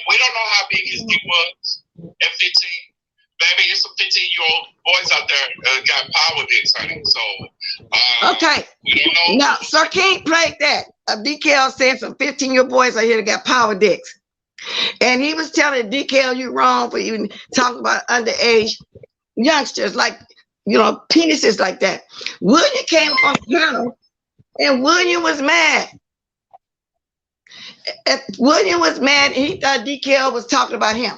We don't know how big his dick was at 15. Baby, it's some 15-year-old boys out there got power dicks, honey. So, okay. We don't know. Now, Sir King played that. DKL said some 15-year-old boys out here that got power dicks. And he was telling DKL, you wrong for even talking about underage youngsters, like, you know, penises like that. William came on the panel, and William was mad. William was mad, and he thought DKL was talking about him.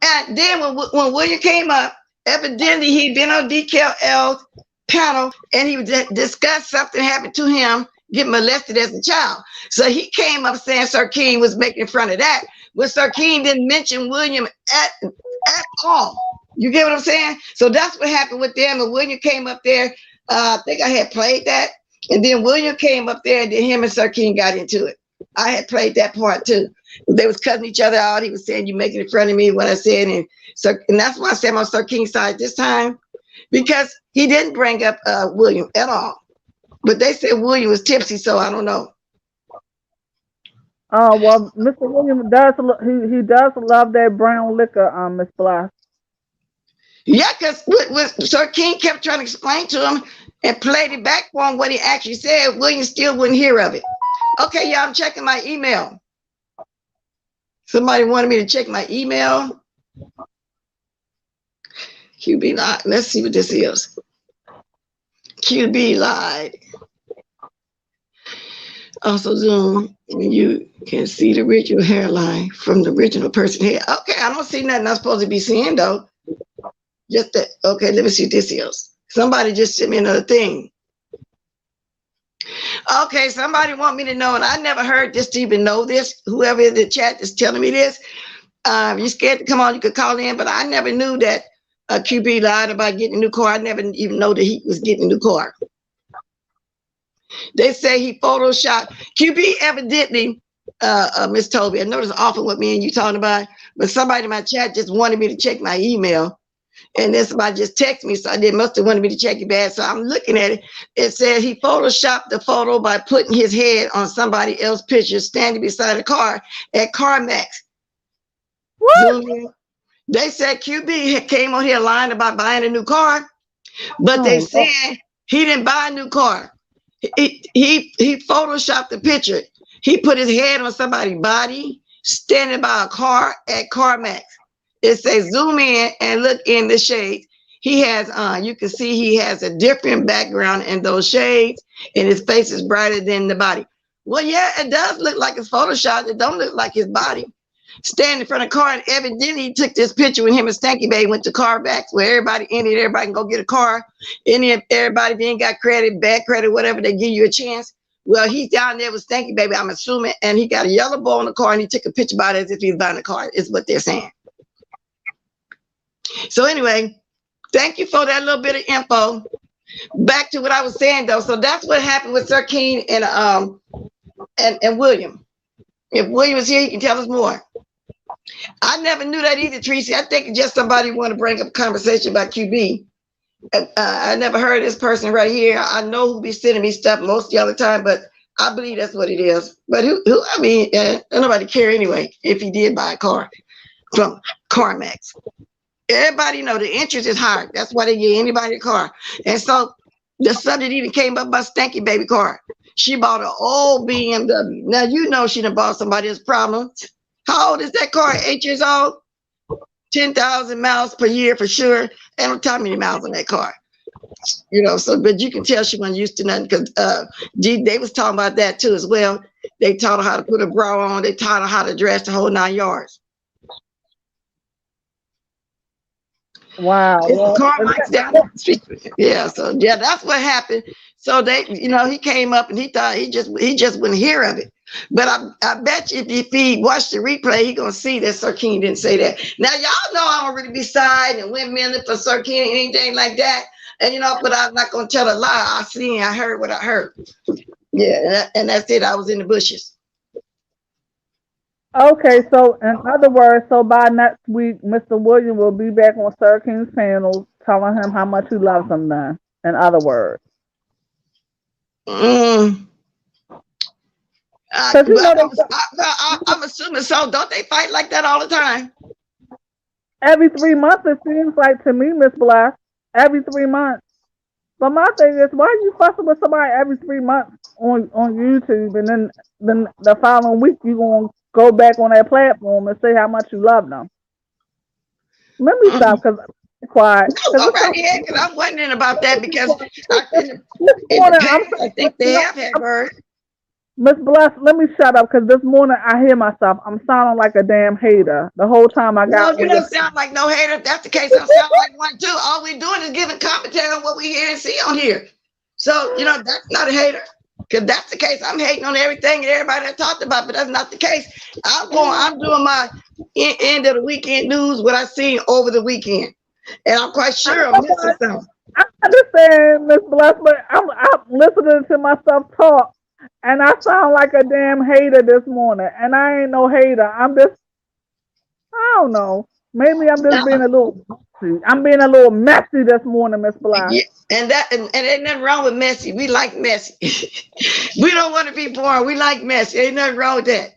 And then when William came up, evidently he'd been on DKL's panel, and he discussed something happened to him, get molested as a child. So he came up saying Sir King was making fun of that. But Sir King didn't mention William at all. You get what I'm saying? So that's what happened with them. And William came up there. I think I had played that. And then William came up there, and then him and Sir King got into it. I had played that part too. They was cutting each other out. He was saying, you making it fun of me, what I said. And that's why I said I'm on Sir King's side this time, because he didn't bring up William at all. But they said William was tipsy, so I don't know. Oh, well, Mr. William does, he does love that brown liquor, Miss Blas. Yeah, because Sir King kept trying to explain to him and played it back for him what he actually said. William still wouldn't hear of it. Okay, y'all, I'm checking my email. Somebody wanted me to check my email. QB lied. Let's see what this is. QB lied. Also, Zoom, you can see the original hairline from the original person here. Okay, I don't see nothing I'm supposed to be seeing though. Just that. Okay, let me see what this is. Somebody just sent me another thing. Okay, somebody want me to know, and I never heard this to even know this. Whoever in the chat is telling me this. You're scared to come on, you could call in, but I never knew that QB lied about getting a new car. I never even know that he was getting a new car. They say he photoshopped. QB evidently, Miss Toby, I know this is often what me and you talking about, but somebody in my chat just wanted me to check my email. And then somebody just texted me, so they must have wanted me to check it bad. So I'm looking at it. It said he photoshopped the photo by putting his head on somebody else's picture standing beside a car at CarMax. What? They said QB came on here lying about buying a new car, but they said he didn't buy a new car. He photoshopped the picture. He put his head on somebody's body standing by a car at CarMax. It says zoom in and look in the shades. He has you can see he has a different background in those shades, and his face is brighter than the body. Well, yeah, it does look like it's photoshopped. It don't look like his body. Standing in front of the car, and evidently he took this picture when him and Stinky Baby went to CarMax, where everybody in it, everybody can go get a car. Everybody then got credit, bad credit, whatever, they give you a chance. Well, he's down there with Stinky Baby, I'm assuming, and he got a yellow ball in the car, and he took a picture about it as if he was buying a car, is what they're saying. So anyway, thank you for that little bit of info. Back to what I was saying though. So that's what happened with Sir King and William. If William is here, he can tell us more. I never knew that either, Tracy. I think it's just somebody want to bring up a conversation about QB. I never heard this person right here. I know who be sending me stuff most of the other time, but I believe that's what it is. But who I mean, nobody care anyway if he did buy a car from CarMax. Everybody know the interest is high. That's why they give anybody a car. And so the subject even came up about Stinky Baby car. She bought an old BMW. Now you know she done bought somebody else's problems. How old is that car? 8 years old? 10,000 miles per year for sure. And don't tell me many miles on that car. You know, so but you can tell she wasn't used to nothing because they was talking about that too as well. They taught her how to put a bra on. They taught her how to dress the whole 9 yards. Wow. Down the street. Yeah, so yeah, that's what happened. So they, you know, he came up and he thought he just wouldn't hear of it. But I bet you if he watched the replay, he gonna see that Sir King didn't say that. Now y'all know I don't really be siding and windmilling for Sir King and anything like that. And you know, but I'm not gonna tell a lie. I heard what I heard. Yeah, and that's it. I was in the bushes. Okay, so in other words, so by next week, Mr. William will be back on Sir King's panel telling him how much he loves him then, in other words. I'm assuming so. Don't they fight like that all the time? Every 3 months, it seems like to me, Miss Bless. Every 3 months. But my thing is, why are you fussing with somebody every 3 months on YouTube, and then the following week you gonna go back on that platform and say how much you love them? Let me stop because I'm quiet. Go right ahead, because I'm wondering about that because I think they have had word. Miss Bless, let me shut up because this morning I hear myself. I'm sounding like a damn hater the whole time I got. No, you don't sound like no hater. If that's the case, I sound like one too. All we're doing is giving commentary on what we hear and see on here. So, you know, that's not a hater. Because that's the case. I'm hating on everything and everybody I talked about, but that's not the case. I'm doing my end of the weekend news, what I seen over the weekend. And I'm quite sure I'm missing something. I understand, Miss Bless, but I'm listening to myself talk. And I sound like a damn hater this morning. And I ain't no hater. I'm just, I don't know. Maybe I'm just being a little messy. I'm being a little messy this morning, Miss Bly. Yeah, and ain't nothing wrong with messy. We like messy. We don't want to be boring. We like messy. Ain't nothing wrong with that.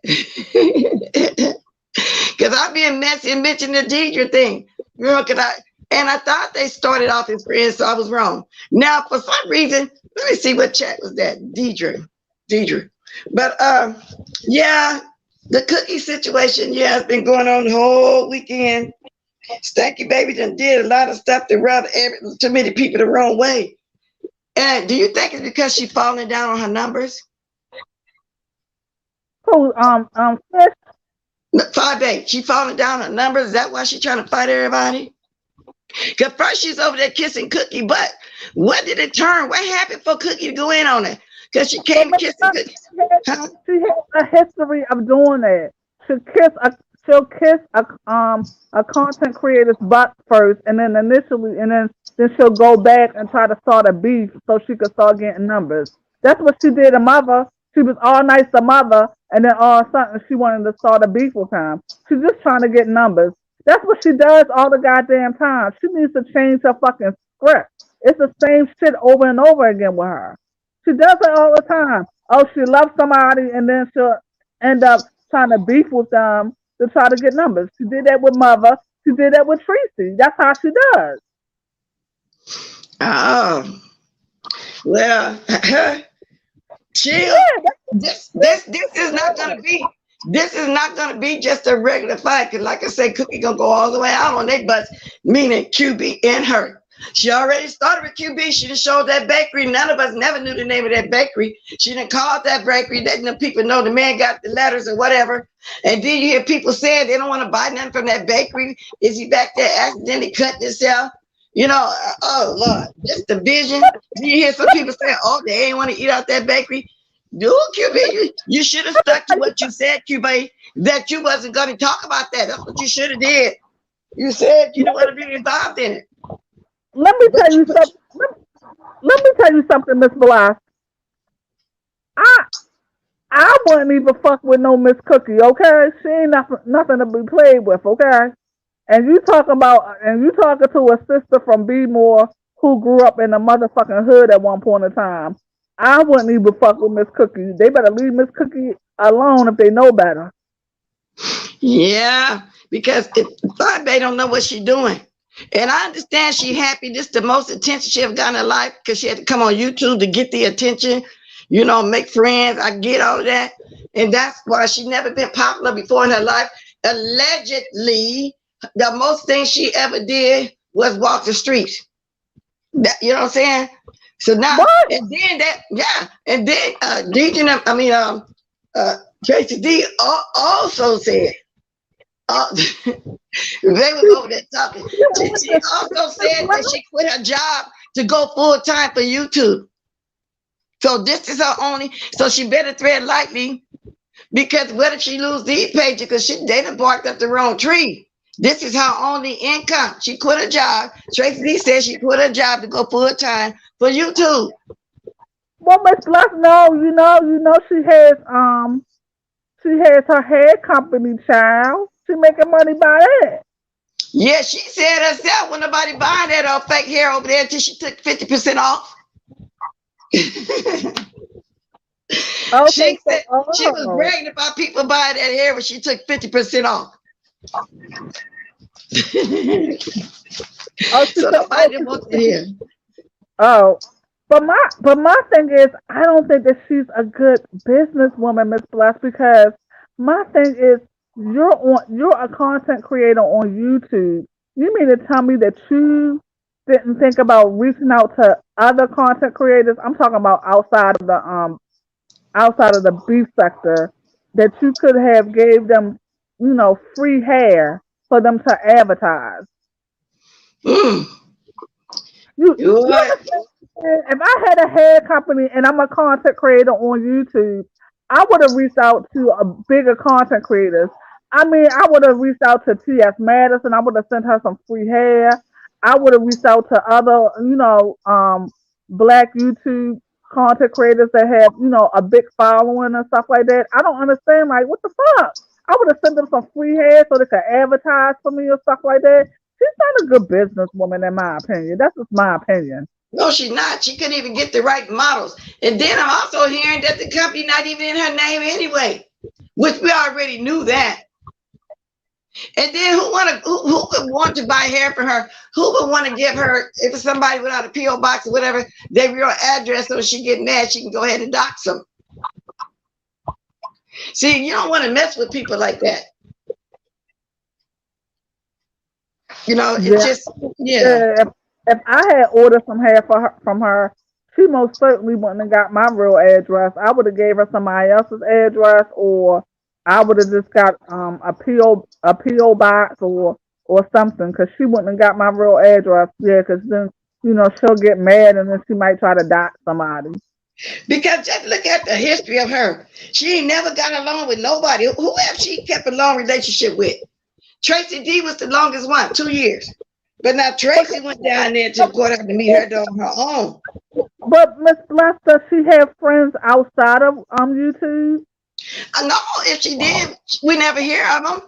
Because I'm being messy and mentioning the Deidre thing. You know, I thought they started off as friends, so I was wrong. Now, for some reason, let me see what chat was that. Deidre. But yeah, The Cookie situation, yeah, has been going on the whole weekend. Stinky Baby done did a lot of stuff to rub too many people the wrong way. And do you think it's because she's falling down on her numbers? Who, Fish? 5'8". She falling down on her numbers. Is that why she's trying to fight everybody? Because first she's over there kissing Cookie butt. When did it turn? What happened for Cookie to go in on it? Because she came kissing Cookie. Huh? She has a history of doing that. She'll kiss a content creator's butt first, and then then she'll go back and try to start a beef so she could start getting numbers. That's what she did to Mother. She was all nice to Mother, and then all of a sudden she wanted to start a beef with him. She's just trying to get numbers. That's what she does all the goddamn time. She needs to change her fucking script. It's the same shit over and over again with her. She does it all the time. Oh, she loves somebody, and then she'll end up trying to beef with them to try to get numbers. She did that with Mother. She did that with Tracy. That's how she does. Oh, well, chill. This is not gonna be. This is not gonna be just a regular fight. Cause like I said, Cookie gonna go all the way out on their butts, meaning QB and her. She already started with QB. She just showed that bakery. None of us never knew the name of that bakery. She didn't call it that bakery. Letting the people know the man got the letters or whatever. And then you hear people saying they don't want to buy nothing from that bakery. Is he back there accidentally cutting himself? You know, oh Lord, just the vision. You hear some people saying, oh, they ain't want to eat out that bakery. Dude, QB, you should have stuck to what you said, QB, that you wasn't going to talk about that. That's what you should have did. You said you don't want to be involved in it. Let me tell you something. Let me tell you something, Miss Blas. I wouldn't even fuck with no Miss Cookie, okay? She ain't nothing to be played with, okay? And you talking to a sister from B-More who grew up in the motherfucking hood at one point in time. I wouldn't even fuck with Miss Cookie. They better leave Miss Cookie alone if they know better. Yeah, because they don't know what she's doing. And I understand she's happy. This is the most attention she ever got in her life because she had to come on YouTube to get the attention, you know, make friends. I get all of that. And that's why she never been popular before in her life. Allegedly, the most thing she ever did was walk the streets. That, you know what I'm saying? So now, what? And then that, yeah. And then Tracy D also said, they were over there talking. She also said that she quit her job to go full time for YouTube. So this is her only. So she better tread lightly, because what if she lose these pages? Because they done barked up the wrong tree. This is her only income. She quit her job. Tracy D said she quit her job to go full time for YouTube. Well, Miss Bluff, no, you know she has her hair company, child. She making money by that. Yeah, she said herself, when nobody buying that fake hair over there until she took 50% off. She said she was bragging about people buying that hair when she took 50% off. So nobody wants to hear. Oh, but my thing is, I don't think that she's a good businesswoman, Miss Bless, because my thing is, you're a content creator on YouTube. You mean to tell me that you didn't think about reaching out to other content creators? I'm talking about outside of the beef sector, that you could have gave them, free hair for them to advertise. If I had a hair company and I'm a content creator on YouTube, I would have reached out to a bigger content creators. I mean, I would have reached out to T.S. Madison. I would have sent her some free hair. I would have reached out to other, black YouTube content creators that have, a big following and stuff like that. I don't understand, like, what the fuck? I would have sent them some free hair so they could advertise for me or stuff like that. She's not a good businesswoman, in my opinion. That's just my opinion. No, she's not. She couldn't even get the right models. And then I'm also hearing that the company not even in her name anyway, which we already knew that. And then who would want to buy hair for her? Who would want to give her, if it's somebody without a P.O. box or whatever, their real address, so she get mad, she can go ahead and dox them. See, you don't want to mess with people like that. You know, it's just If I had ordered some hair from her, she most certainly wouldn't have got my real address. I would have gave her somebody else's address, or I would have just got a PO box or something, because she wouldn't have got my real address. Yeah, because then she'll get mad and then she might try to dox somebody. Because just look at the history of her. She ain't never got along with nobody. Whoever she kept a long relationship with. Tracy D was the longest one, 2 years. But now Tracy went down there to go down to meet her on her own. But Miss Bless, does she have friends outside of YouTube? No, if she did, we never hear of them.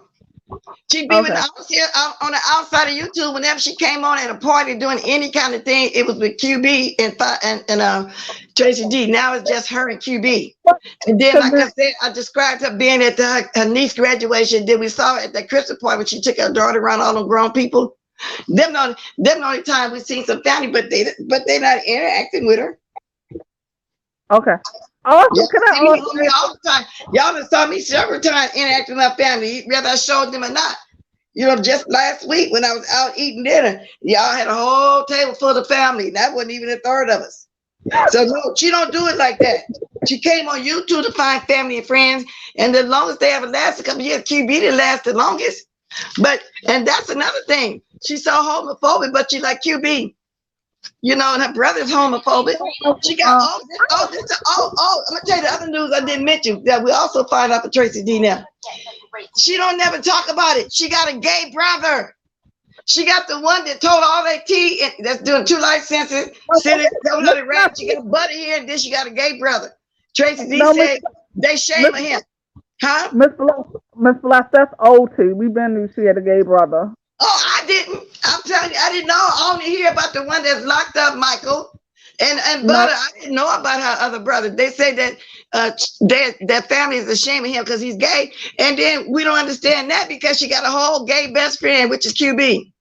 She'd be with us here on the outside of YouTube. Whenever she came on at a party doing any kind of thing, it was with QB and Tracy D. Now it's just her and QB. And then, like I said, I described her being at her niece graduation. Then we saw her at that Christmas party when she took her daughter around all them grown people. Them the only time we've seen some family, but they're not interacting with her. Okay. Also, can I all the time? Y'all done saw me several times interacting with my family, whether I showed them or not. Just last week when I was out eating dinner, y'all had a whole table full of family. That wasn't even a third of us. So no, she don't do it like that. She came on YouTube to find family and friends, and the longest they ever lasted a couple years, QB didn't last the longest. And that's another thing. She's so homophobic, but she like QB. And her brother's homophobic. She got I'm gonna tell you the other news I didn't mention that we also find out for Tracy D now. She don't never talk about it. She got a gay brother. She got the one that told all that tea that's doing 2 life sentences, sitting telling her to rap. She got a buddy here, and then she got a gay brother. Tracy D said they shame him. Huh? Miss Bless, that's old too. We've been knew she had a gay brother. Oh, I didn't. I'm telling you, I didn't know. I only hear about the one that's locked up, Michael. And Butter, I didn't know about her other brother. They say that their family is ashamed of him because he's gay. And then we don't understand that because she got a whole gay best friend, which is QB.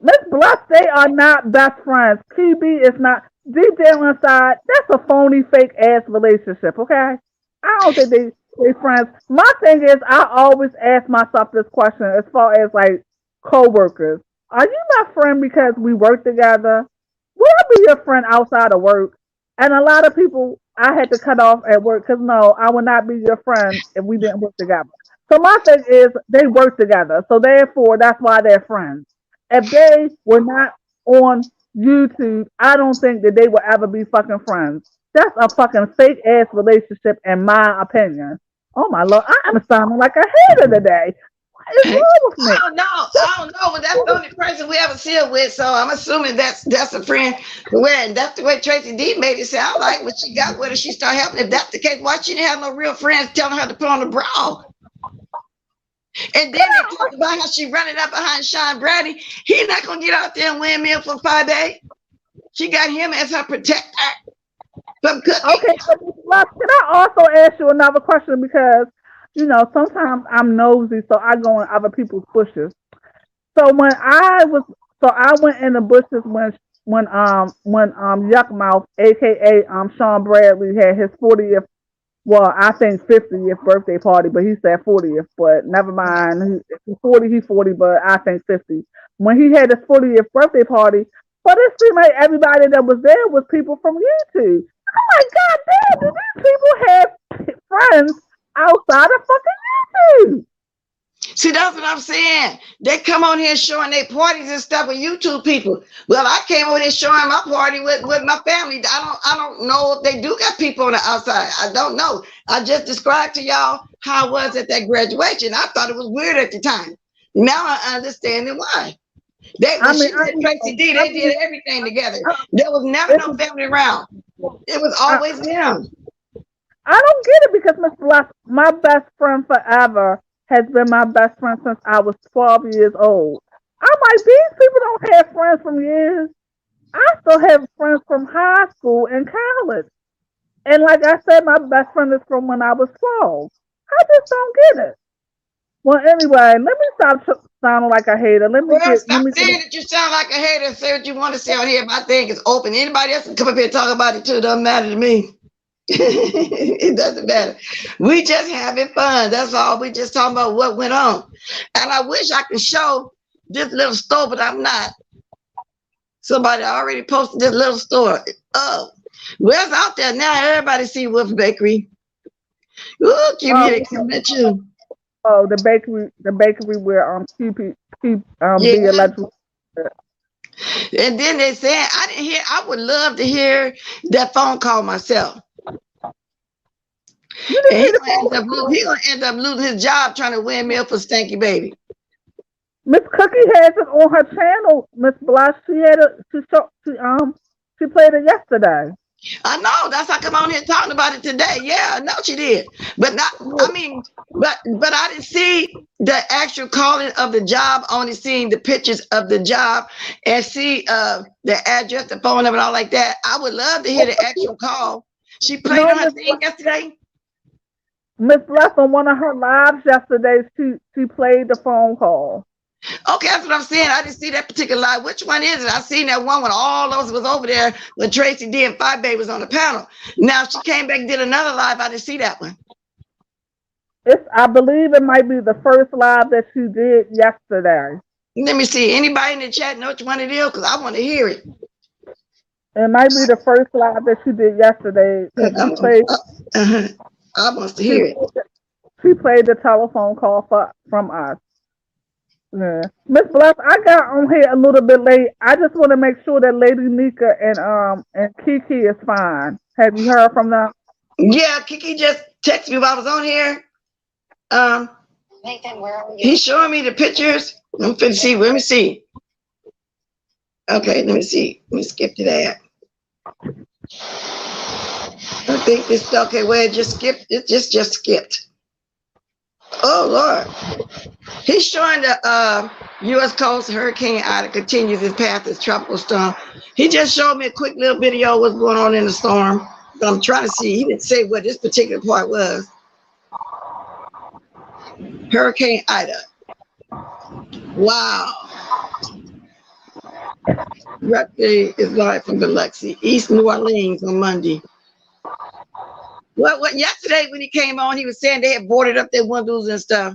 Miss Bless, they are not best friends. QB is not. Deep down inside, that's a phony, fake ass relationship, okay? I don't think they friends. My thing is, I always ask myself this question as far as like co-workers. Are you my friend because we work together? Will I be your friend outside of work? And a lot of people I had to cut off at work because no, I would not be your friend if we didn't work together. So my thing is they work together. So therefore, that's why they're friends. If they were not on YouTube, I don't think that they would ever be fucking friends. That's a fucking fake ass relationship in my opinion. Oh my Lord, I am sounding like a hater today. What is wrong with me? I don't know, but that's the only person we ever see her with, so I'm assuming that's a friend. And that's the way Tracy D made it sound like when she got with her, she started helping. If that's the case, why she didn't have no real friends telling her to put on a bra? And then they talk about how she running up behind Sean Brady. He's not gonna get out there and win me for 5 days. She got him as her protector. Okay, so can I also ask you another question because sometimes I'm nosy, so I go in other people's bushes. So I went in the bushes when Yuck Mouth, aka Sean Bradley, had his 40th. Well, I think 50th birthday party, but he said 40th. But never mind. He's 40, he's 40, but I think 50. When he had his 40th birthday party, but it seemed like everybody that was there was people from YouTube. I'm like, God damn, do these people have friends outside of fucking YouTube? See, that's what I'm saying. They come on here showing their parties and stuff with YouTube people. Well, I came over here showing my party with my family. I don't know if they do got people on the outside. I don't know. I just described to y'all how it was at that graduation. I thought it was weird at the time. Now I understand why. Tracy D, they did everything together. There was never no family around. It was always them. I don't get it because Miss Bless, my best friend forever, has been my best friend since I was 12 years old. I'm like, these people don't have friends from years. I still have friends from high school and college. And like I said, my best friend is from when I was 12. I just don't get it. Well, anyway, let me stop sounding like a hater. Stop saying that you sound like a hater. Say what you want to say on here. My thing is open. Anybody else can come up here and talk about it too. Doesn't matter to me. It doesn't matter. We just having fun. That's all. We just talking about what went on. And I wish I could show this little store, but I'm not. Somebody already posted this little store. Oh, well, it's out there now. Everybody see Wolf Bakery. Ooh, QB, coming at you. Oh, the bakery where the Yeah. electric. And then they said, I didn't hear, I would love to hear that phone call myself. You And didn't he gonna end up losing his job trying to windmill for Stinky Baby. Miss Cookie has it on her channel, Miss Blush. She played it yesterday. I know, that's how I come on here talking about it today. Yeah, I know she did. But not, I mean, but I didn't see the actual calling of the job, only seeing the pictures of the job and see the address, the phone number, and all like that. I would love to hear the actual call. She played on her thing yesterday. Miss Blush, on one of her lives yesterday, she played the phone call. Okay, that's what I'm saying. I didn't see that particular live. Which one is it? I seen that one when all those was over there when Tracy D and Five Baby was on the panel. Now she came back and did another live. I didn't see that one. I believe it might be the first live that she did yesterday. Let me see. Anybody in the chat know which one it is? Because I want to hear it. It might be the first live that she did yesterday. I want to hear it. She played the telephone call from us. Yeah. Miss Bluff, I got on here a little bit late. I just want to make sure that Lady Nika and Kiki is fine. Have you heard from them? Yeah, Kiki just texted me while I was on here. Nathan, where are you? He's showing me the pictures. Let me see. Let me see. Okay, let me see. Let me skip to that. I think this. Okay, well, it just skipped. It just skipped. Oh Lord. He's showing the U.S. coast Hurricane Ida continues its path as tropical storm. He just showed me a quick little video of what's going on in the storm. But I'm trying to see. He didn't say what this particular part was. Hurricane Ida. Wow. Rugby is live from Biloxi, East New Orleans on Monday. What yesterday when he came on, he was saying they had boarded up their windows and stuff.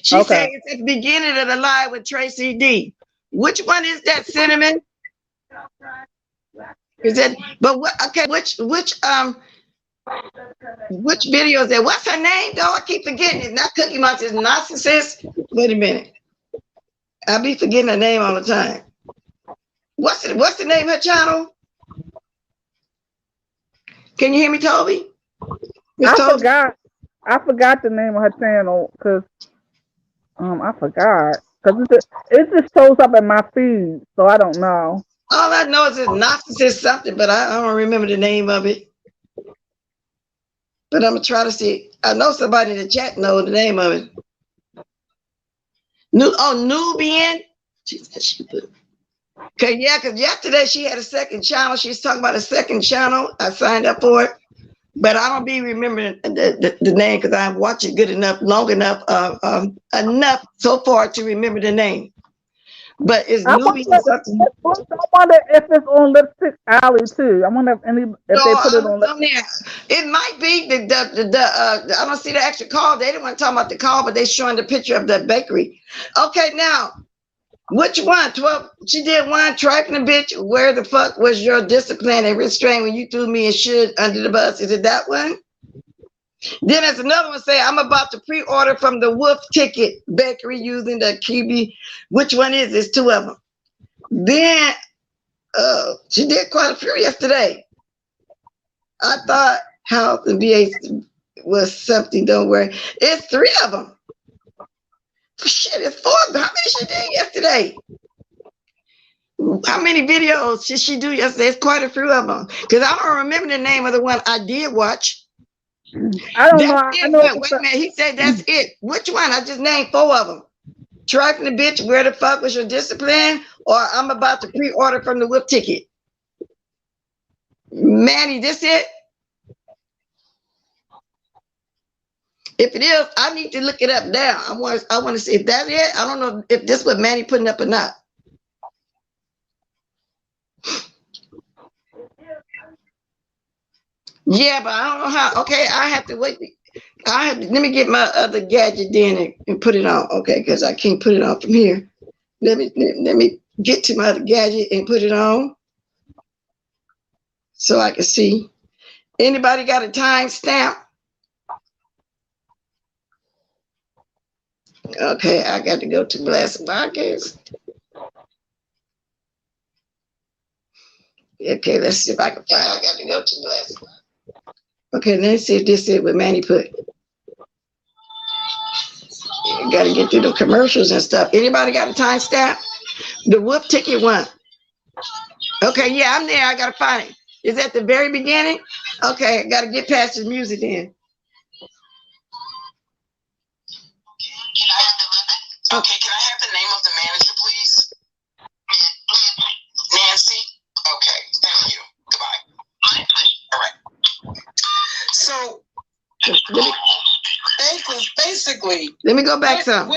She said it's at the beginning of the live with Tracy D. Which one is that, Cinnamon? Is that? But what? Okay, which video is that? What's her name though? I keep forgetting it. Not Cookie Monster, it's Narcissist. Wait a minute. I be forgetting her name all the time. What's the name of her channel? Can you hear me, Toby? I forgot the name of her channel because I forgot because it just shows up in my feed, so I don't know. All I know is it's Narcissist something, but I don't remember the name of it. But I'm gonna try to see. I know somebody in the chat knows the name of it. Nubian. Okay, yeah, because yesterday she had a second channel. She's talking about a second channel. I signed up for it, but I don't be remembering the name because I've watched it good enough, long enough, enough so far to remember the name. But it's Nubian something. I wonder if it's on Lipstick Alley too. I wonder if they put it on there. It might be the I don't see the actual call. They didn't want to talk about the call, but they showing the picture of the bakery. Okay, now which one? 12. She did one, trifling bitch. Where the fuck was your discipline and restraint when you threw me and shit under the bus? Is it that one? Then there's another one say, I'm about to pre-order from the Wolf Ticket Bakery using the QB. Which one is this? Two of them. Then she did quite a few yesterday. I thought health and VA was something, don't worry. It's three of them. Shit, it's four. How many she did yesterday? How many videos did she do yesterday? It's quite a few of them. Because I don't remember the name of the one I did watch. I don't know. Wait a minute. He said that's it. Which one? I just named four of them. Trifling the bitch, where the fuck was your discipline? Or I'm about to pre-order from the Whip Ticket. Manny, this it? If it is, I need to look it up now. I want to see if that's it. I don't know if this is what Manny putting up or not. Yeah, but I don't know how. Okay, I have to wait. Let me get my other gadget then and put it on. Okay, because I can't put it on from here. Let me get to my other gadget and put it on so I can see. Anybody got a time stamp? Okay, I got to go to Blessed Podcast. Okay, let's see if I can find. I got to go to Blessed. Okay, let's see if this is what Manny put. You got to get through the commercials and stuff. Anybody got a time stamp? The Whoop Ticket one. Okay, yeah, I'm there. I got to find it. Is that the very beginning? Okay, I got to get past the music then. Okay, can I have the name of the manager, please? Nancy? Okay, thank you. Goodbye. All right. So, basically, let me go back some.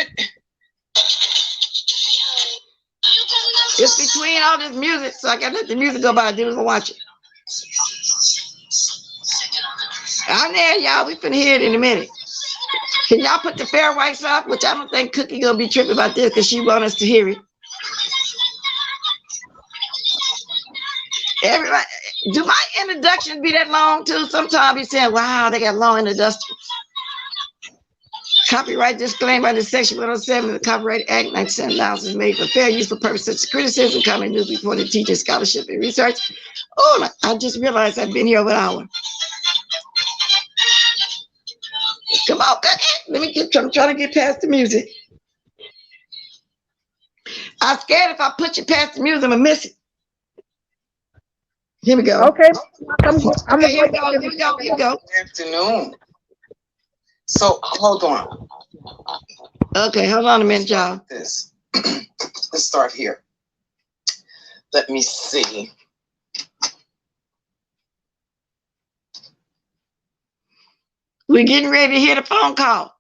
It's between all this music, so I got to let the music go by. I didn't watch it. I'm there, y'all. We finna hear it in a minute. Can y'all put the fair rights up? Which I don't think Cookie gonna be tripping about this because she want us to hear it. Everybody, do my introductions be that long too? Sometimes be saying, wow, they got long introductions. Copyright disclaimer under Section 107 of the Copyright Act 1979 is made for fair use for purposes such as criticism, comment, news, reporting, teaching, scholarship, and research. Oh, I just realized I've been here over an hour. Come on, I'm trying to get past the music. I'm scared if I put you past the music, I'm gonna miss it. Here we go. Okay. Here we go. Good afternoon. So, hold on. Okay, hold on a minute, y'all. Let's start here. Let me see. We're getting ready to hear the phone call.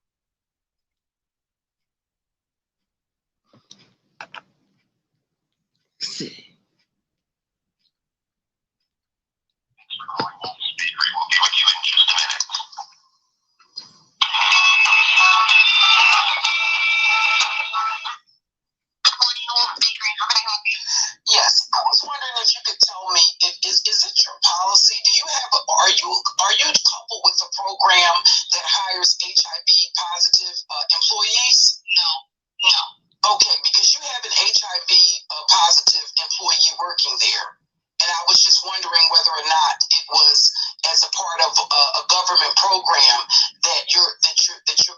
Let's see. Yes, I was wondering if you could tell me, is it your policy? Are you coupled with a program that hires HIV positive employees? No. Okay, because you have an HIV positive employee working there, and I was just wondering whether or not it was as a part of a government program that you're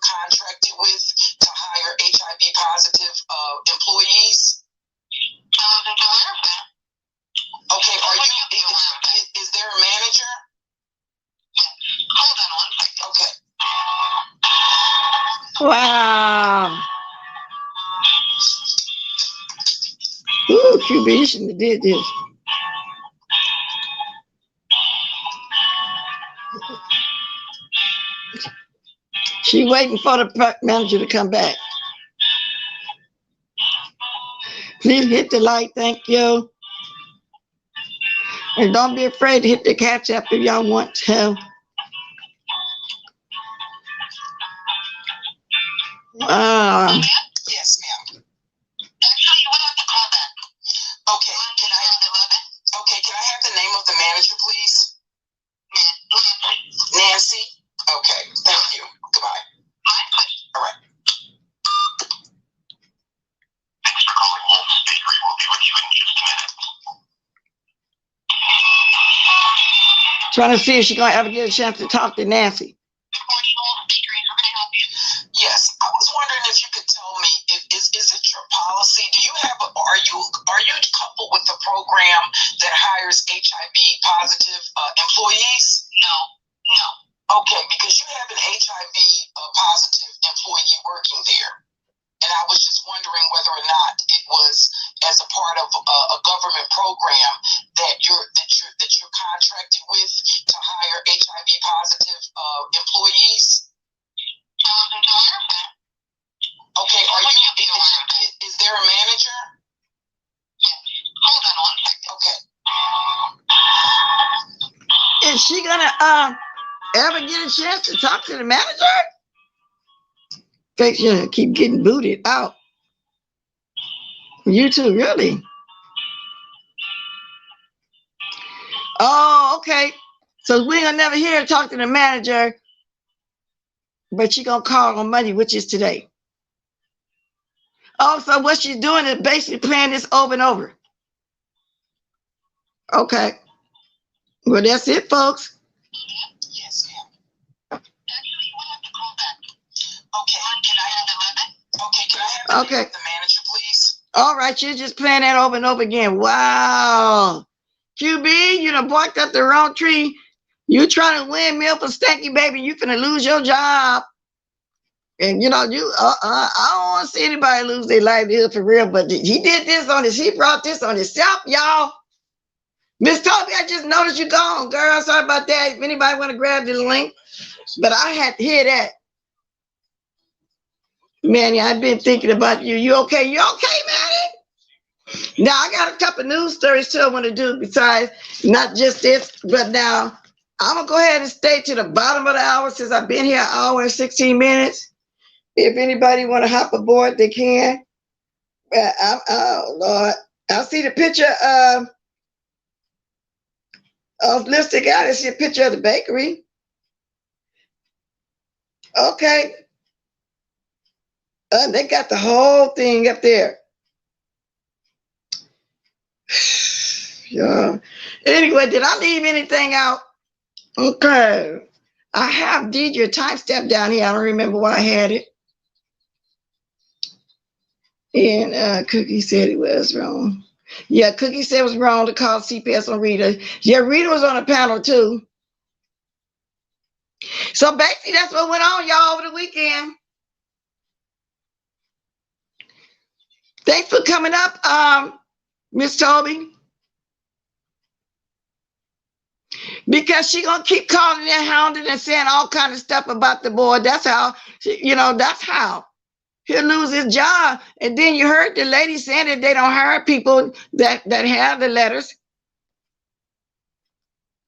contracted with to hire HIV positive employees. Okay, is there a manager? Hold on one second. Okay. Wow. Ooh, QB shouldn't have did this. She waiting for the manager to come back. Please hit the like, thank you. And don't be afraid to hit the catch up if y'all want to. Yes, ma'am. Okay, can I have the name of the manager, please? Nancy? Okay, thank you. Goodbye. All right. Trying to see if she's gonna ever get a chance to talk to Nancy. Yes, I was wondering if you could tell me, is it your policy? Are you coupled with a program that hires HIV positive employees? No. Okay, because you have an HIV positive employee working there, and I was just wondering whether or not it was as a part of a government program that you're contracted with to hire HIV positive employees. Okay, is there a manager? Hold on one second. Okay. is she gonna ever get a chance to talk to the manager? Because you keep getting booted out. You too, really? Oh, okay. So we ain't gonna never hear her talk to the manager, but she gonna call on Monday, which is today. Oh, so what she's doing is basically playing this over and over. Okay. Well, that's it, folks. Yes, ma'am. Actually, we'll have to call back. Okay, can I have the limit? Okay, can I have the name of the manager, please? All right, you're just playing that over and over again. Wow. QB, you done barked up the wrong tree. You trying to windmill for Stinky Baby, you finna lose your job. And you know, I don't want to see anybody lose their livelihood for real, but he did this on his, he brought this on himself, y'all. Miss Toby, I just noticed you gone, girl. Sorry about that. If anybody want to grab the link, but I had to hear that. Manny, I've been thinking about you. You okay? You okay, Manny? Now, I got a couple news stories too I want to do besides not just this, but now I'm going to go ahead and stay to the bottom of the hour since I've been here an hour and 16 minutes. If anybody want to hop aboard, they can. Oh, Lord. I see the picture of Lipstick Out. I see a picture of the bakery. Okay. They got the whole thing up there. Yeah. Anyway, did I leave anything out? Okay. I have your timestamp down here. I don't remember why I had it. And Cookie said it was wrong. Yeah, Cookie said it was wrong to call CPS on Rita. Yeah, Rita was on a panel too. So basically, that's what went on, y'all, over the weekend. Thanks for coming up, Miss Toby. Because she gonna keep calling and hounding and saying all kind of stuff about the boy. That's how, that's how he'll lose his job. And then you heard the lady saying that they don't hire people that have the letters.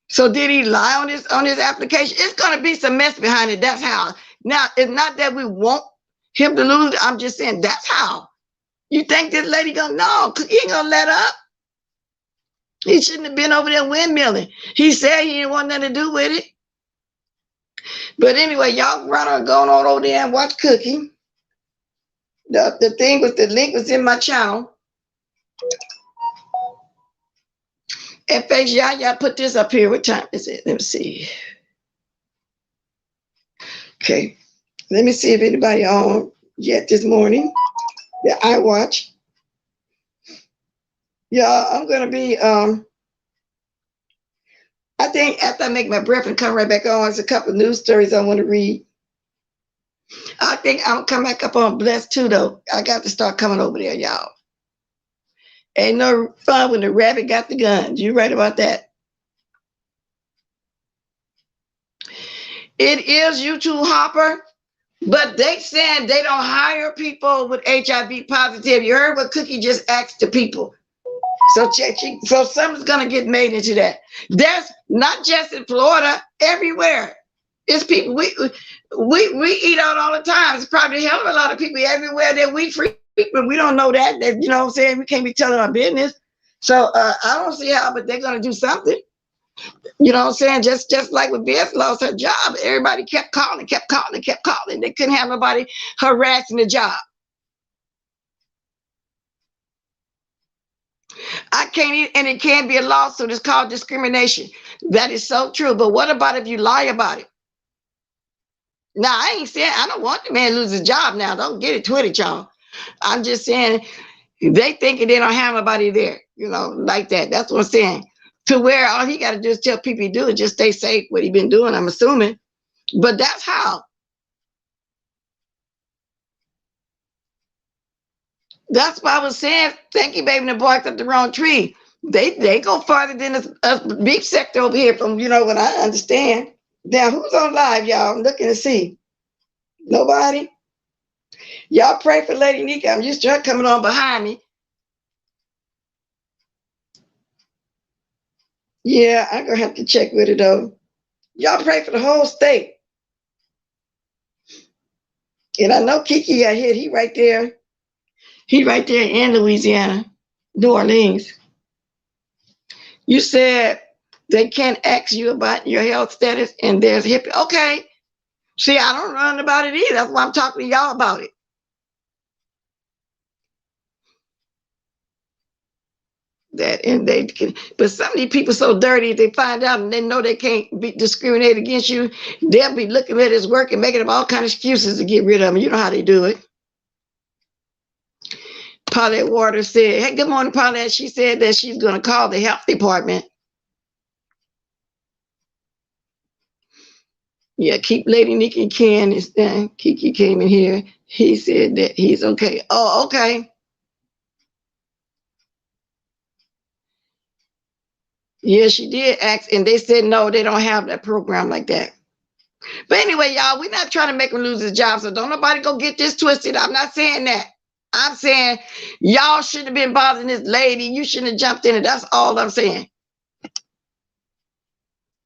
So did he lie on his application? It's gonna be some mess behind it. That's how. Now, it's not that we want him to lose. I'm just saying that's how. You think this lady gonna no, he ain't gonna let up. He shouldn't have been over there windmilling. He said he didn't want nothing to do with it. But anyway, y'all run on going on over there and watch Cookie. The thing was, the link was in my channel. And face y'all put this up here. What time is it? Let me see. Okay. Let me see if anybody on yet this morning that I watch. Yeah, I'm gonna be I think after I make my breath and come right back on, there's a couple of news stories I want to read. I think I'll come back up on Blessed too, though. I got to start coming over there, y'all. Ain't no fun when the rabbit got the guns. You right about that. It is YouTube Hopper, but they saying they don't hire people with HIV positive. You heard what Cookie just asked the people. So something's gonna get made into that. There's not just in Florida, everywhere. It's people we eat out all the time. It's probably a hell of a lot of people everywhere that we frequent. We don't know that. You know what I'm saying? We can't be telling our business. So I don't see how, but they're gonna do something. You know what I'm saying? Just like when Beth lost her job, everybody kept calling. They couldn't have nobody harassing the job. I can't, and it can't be a lawsuit. It's called discrimination. That is so true. But what about if you lie about it? Now, I ain't saying I don't want the man to lose his job now. Don't get it twisted, y'all. I'm just saying they thinking they don't have nobody there, like that. That's what I'm saying. To where all he got to do is tell people he do and just stay safe. What he been doing, I'm assuming. But that's how. That's why I was saying, thank you, baby, and barked up the wrong tree. They go farther than a beef sector over here from, what I understand. Now, who's on live, y'all? I'm looking to see. Nobody? Y'all pray for Lady Nika. I'm used to her coming on behind me. Yeah, I'm going to have to check with it, though. Y'all pray for the whole state. And I know Kiki got hit. He right there. He right there in Louisiana, New Orleans. You said they can't ask you about your health status and there's HIPAA. Okay. See, I don't run about it either. That's why I'm talking to y'all about it. That and they can, but some of these people so dirty, if they find out and they know they can't be discriminated against you, they'll be looking at his work and making up all kinds of excuses to get rid of him. You know how they do it. Paulette Waters said, hey, good morning, Paulette. She said that she's going to call the health department. Yeah, keep Lady Nikki and Ken. Kiki came in here. He said that he's okay. Oh, okay. Yeah, she did ask, and they said no, they don't have that program like that. But anyway, y'all, we're not trying to make him lose his job, so don't nobody go get this twisted. I'm not saying that. I'm saying y'all shouldn't have been bothering this lady. You shouldn't have jumped in it. That's all I'm saying.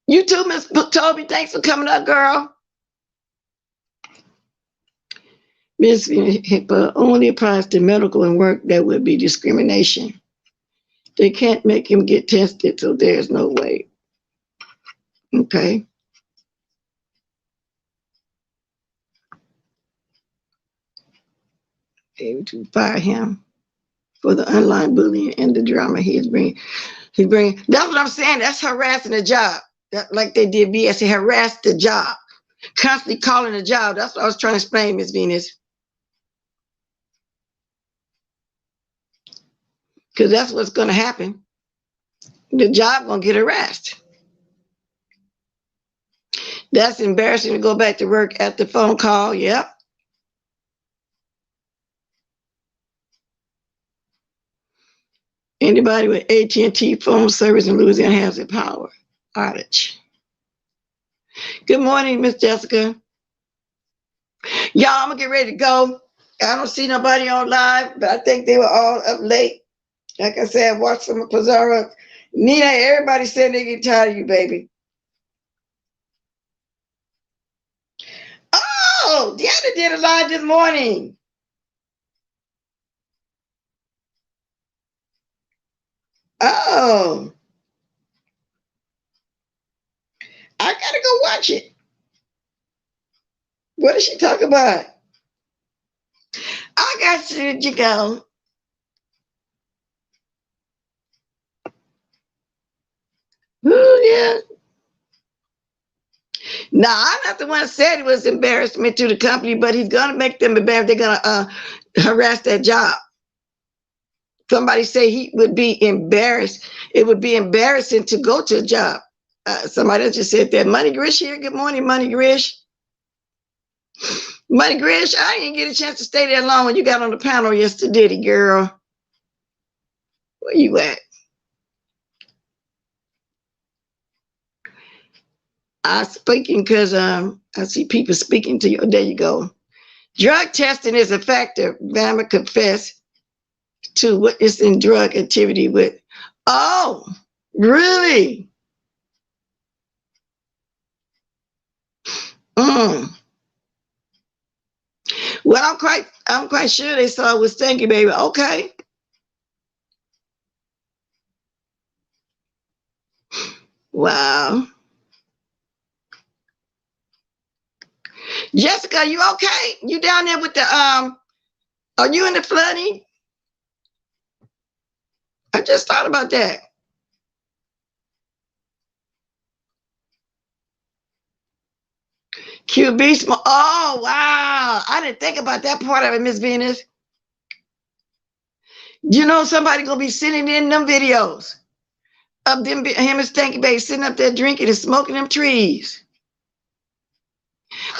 You too, Miss Toby. Thanks for coming up, girl. Miss HIPAA only applies to medical and work. That would be discrimination. They can't make him get tested, so there's no way. Okay. Able to fire him for the online bullying and the drama he's bringing. That's what I'm saying. That's harassing the job. That, like they did BS, they harassed the job. Constantly calling the job. That's what I was trying to explain, Miss Venus. Because that's what's going to happen. The job going to get harassed. That's embarrassing to go back to work at the phone call. Yep. Anybody with AT&T phone service in Louisiana has a power outage. Good morning, Miss Jessica. Y'all, I'm going to get ready to go. I don't see nobody on live, but I think they were all up late. Like I said, watch some of Pizarro. Nina, everybody said they get tired of you, baby. Oh, Deanna did a live this morning. Oh. I gotta go watch it. What did she talk about? I got you go. Oh, yeah. Nah, I'm not the one that said it was embarrassment to the company, but he's gonna make them embarrassed. They're gonna harass that job. Somebody say he would be embarrassed. It would be embarrassing to go to a job. Somebody else just said that. Money Grish here. Good morning, Money Grish. Money Grish, I didn't get a chance to stay there long when you got on the panel yesterday, girl. Where you at? I'm speaking because I see people speaking to you. There you go. Drug testing is a factor. Bama confessed to witnessing drug activity with. Oh, really? Well, I'm quite sure they saw it with Stinky Baby. Okay. Wow. Jessica, you okay? You down there with the are you in the flooding? I just thought about that. QB small. Oh wow. I didn't think about that part of it, Miss Venus. You know somebody gonna be sitting in them videos of them him and Stinky Baby sitting up there drinking and smoking them trees.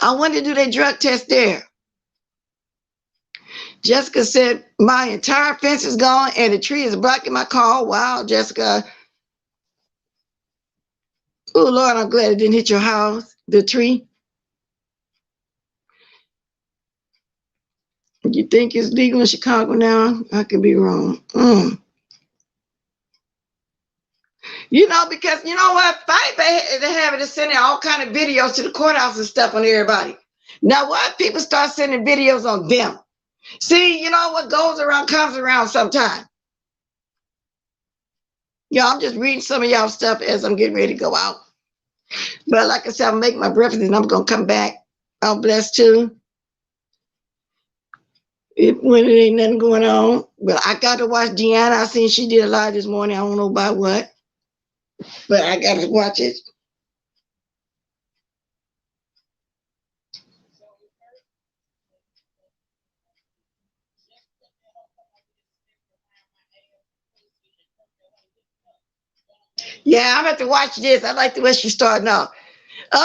I wonder do they drug test there? Jessica said, my entire fence is gone and the tree is blocking my car. Wow, Jessica. Oh, Lord, I'm glad it didn't hit your house, the tree. You think it's legal in Chicago now? I could be wrong. You know, because you know what? Fight they have it sending all kind of videos to the courthouse and stuff on everybody. Now what? People start sending videos on them. See, you know what goes around comes around sometime. Yeah, I'm just reading some of y'all stuff as I'm getting ready to go out. But like I said, I'm making my breakfast and I'm gonna come back. I'm blessed too. When it ain't nothing going on. But I got to watch Deanna. I seen she did a live this morning. I don't know about what. But I gotta watch it. Yeah, I'm going to watch this. I like the way she's starting off.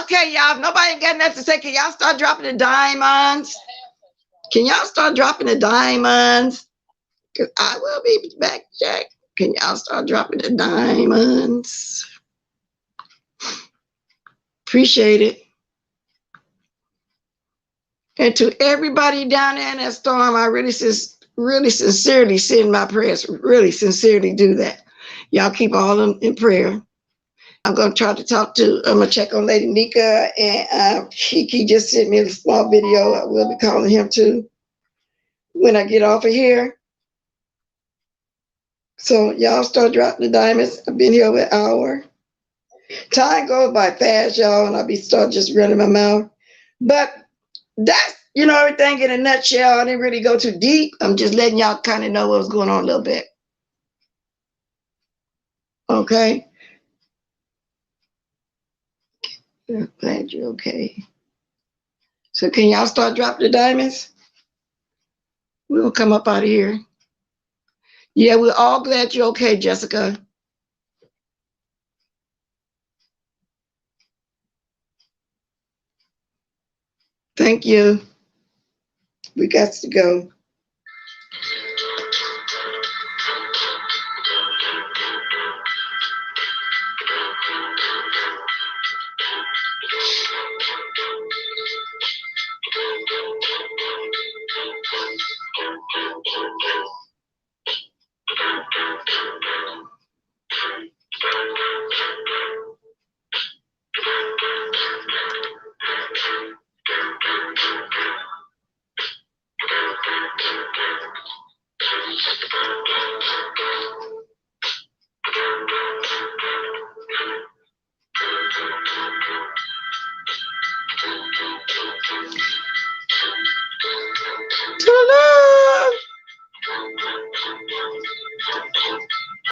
Okay, y'all. If nobody got nothing to say, can y'all start dropping the diamonds? Can y'all start dropping the diamonds? Because I will be back, Jack. Can y'all start dropping the diamonds? Appreciate it. And to everybody down there in that storm, I really sincerely send my prayers. Really sincerely do that. Y'all keep all of them in prayer. I'm going to try to I'm going to check on Lady Nika, and he just sent me a small video. I will be calling him too when I get off of here. So y'all start dropping the diamonds. I've been here an hour. Time goes by fast, y'all, and I'll be start just running my mouth. But that's, you know, everything in a nutshell. I didn't really go too deep. I'm just letting y'all kind of know what was going on a little bit. Okay. I'm glad you're okay. So can y'all start dropping the diamonds? We'll come up out of here. Yeah, we're all glad you're okay, Jessica. Thank you. We got to go.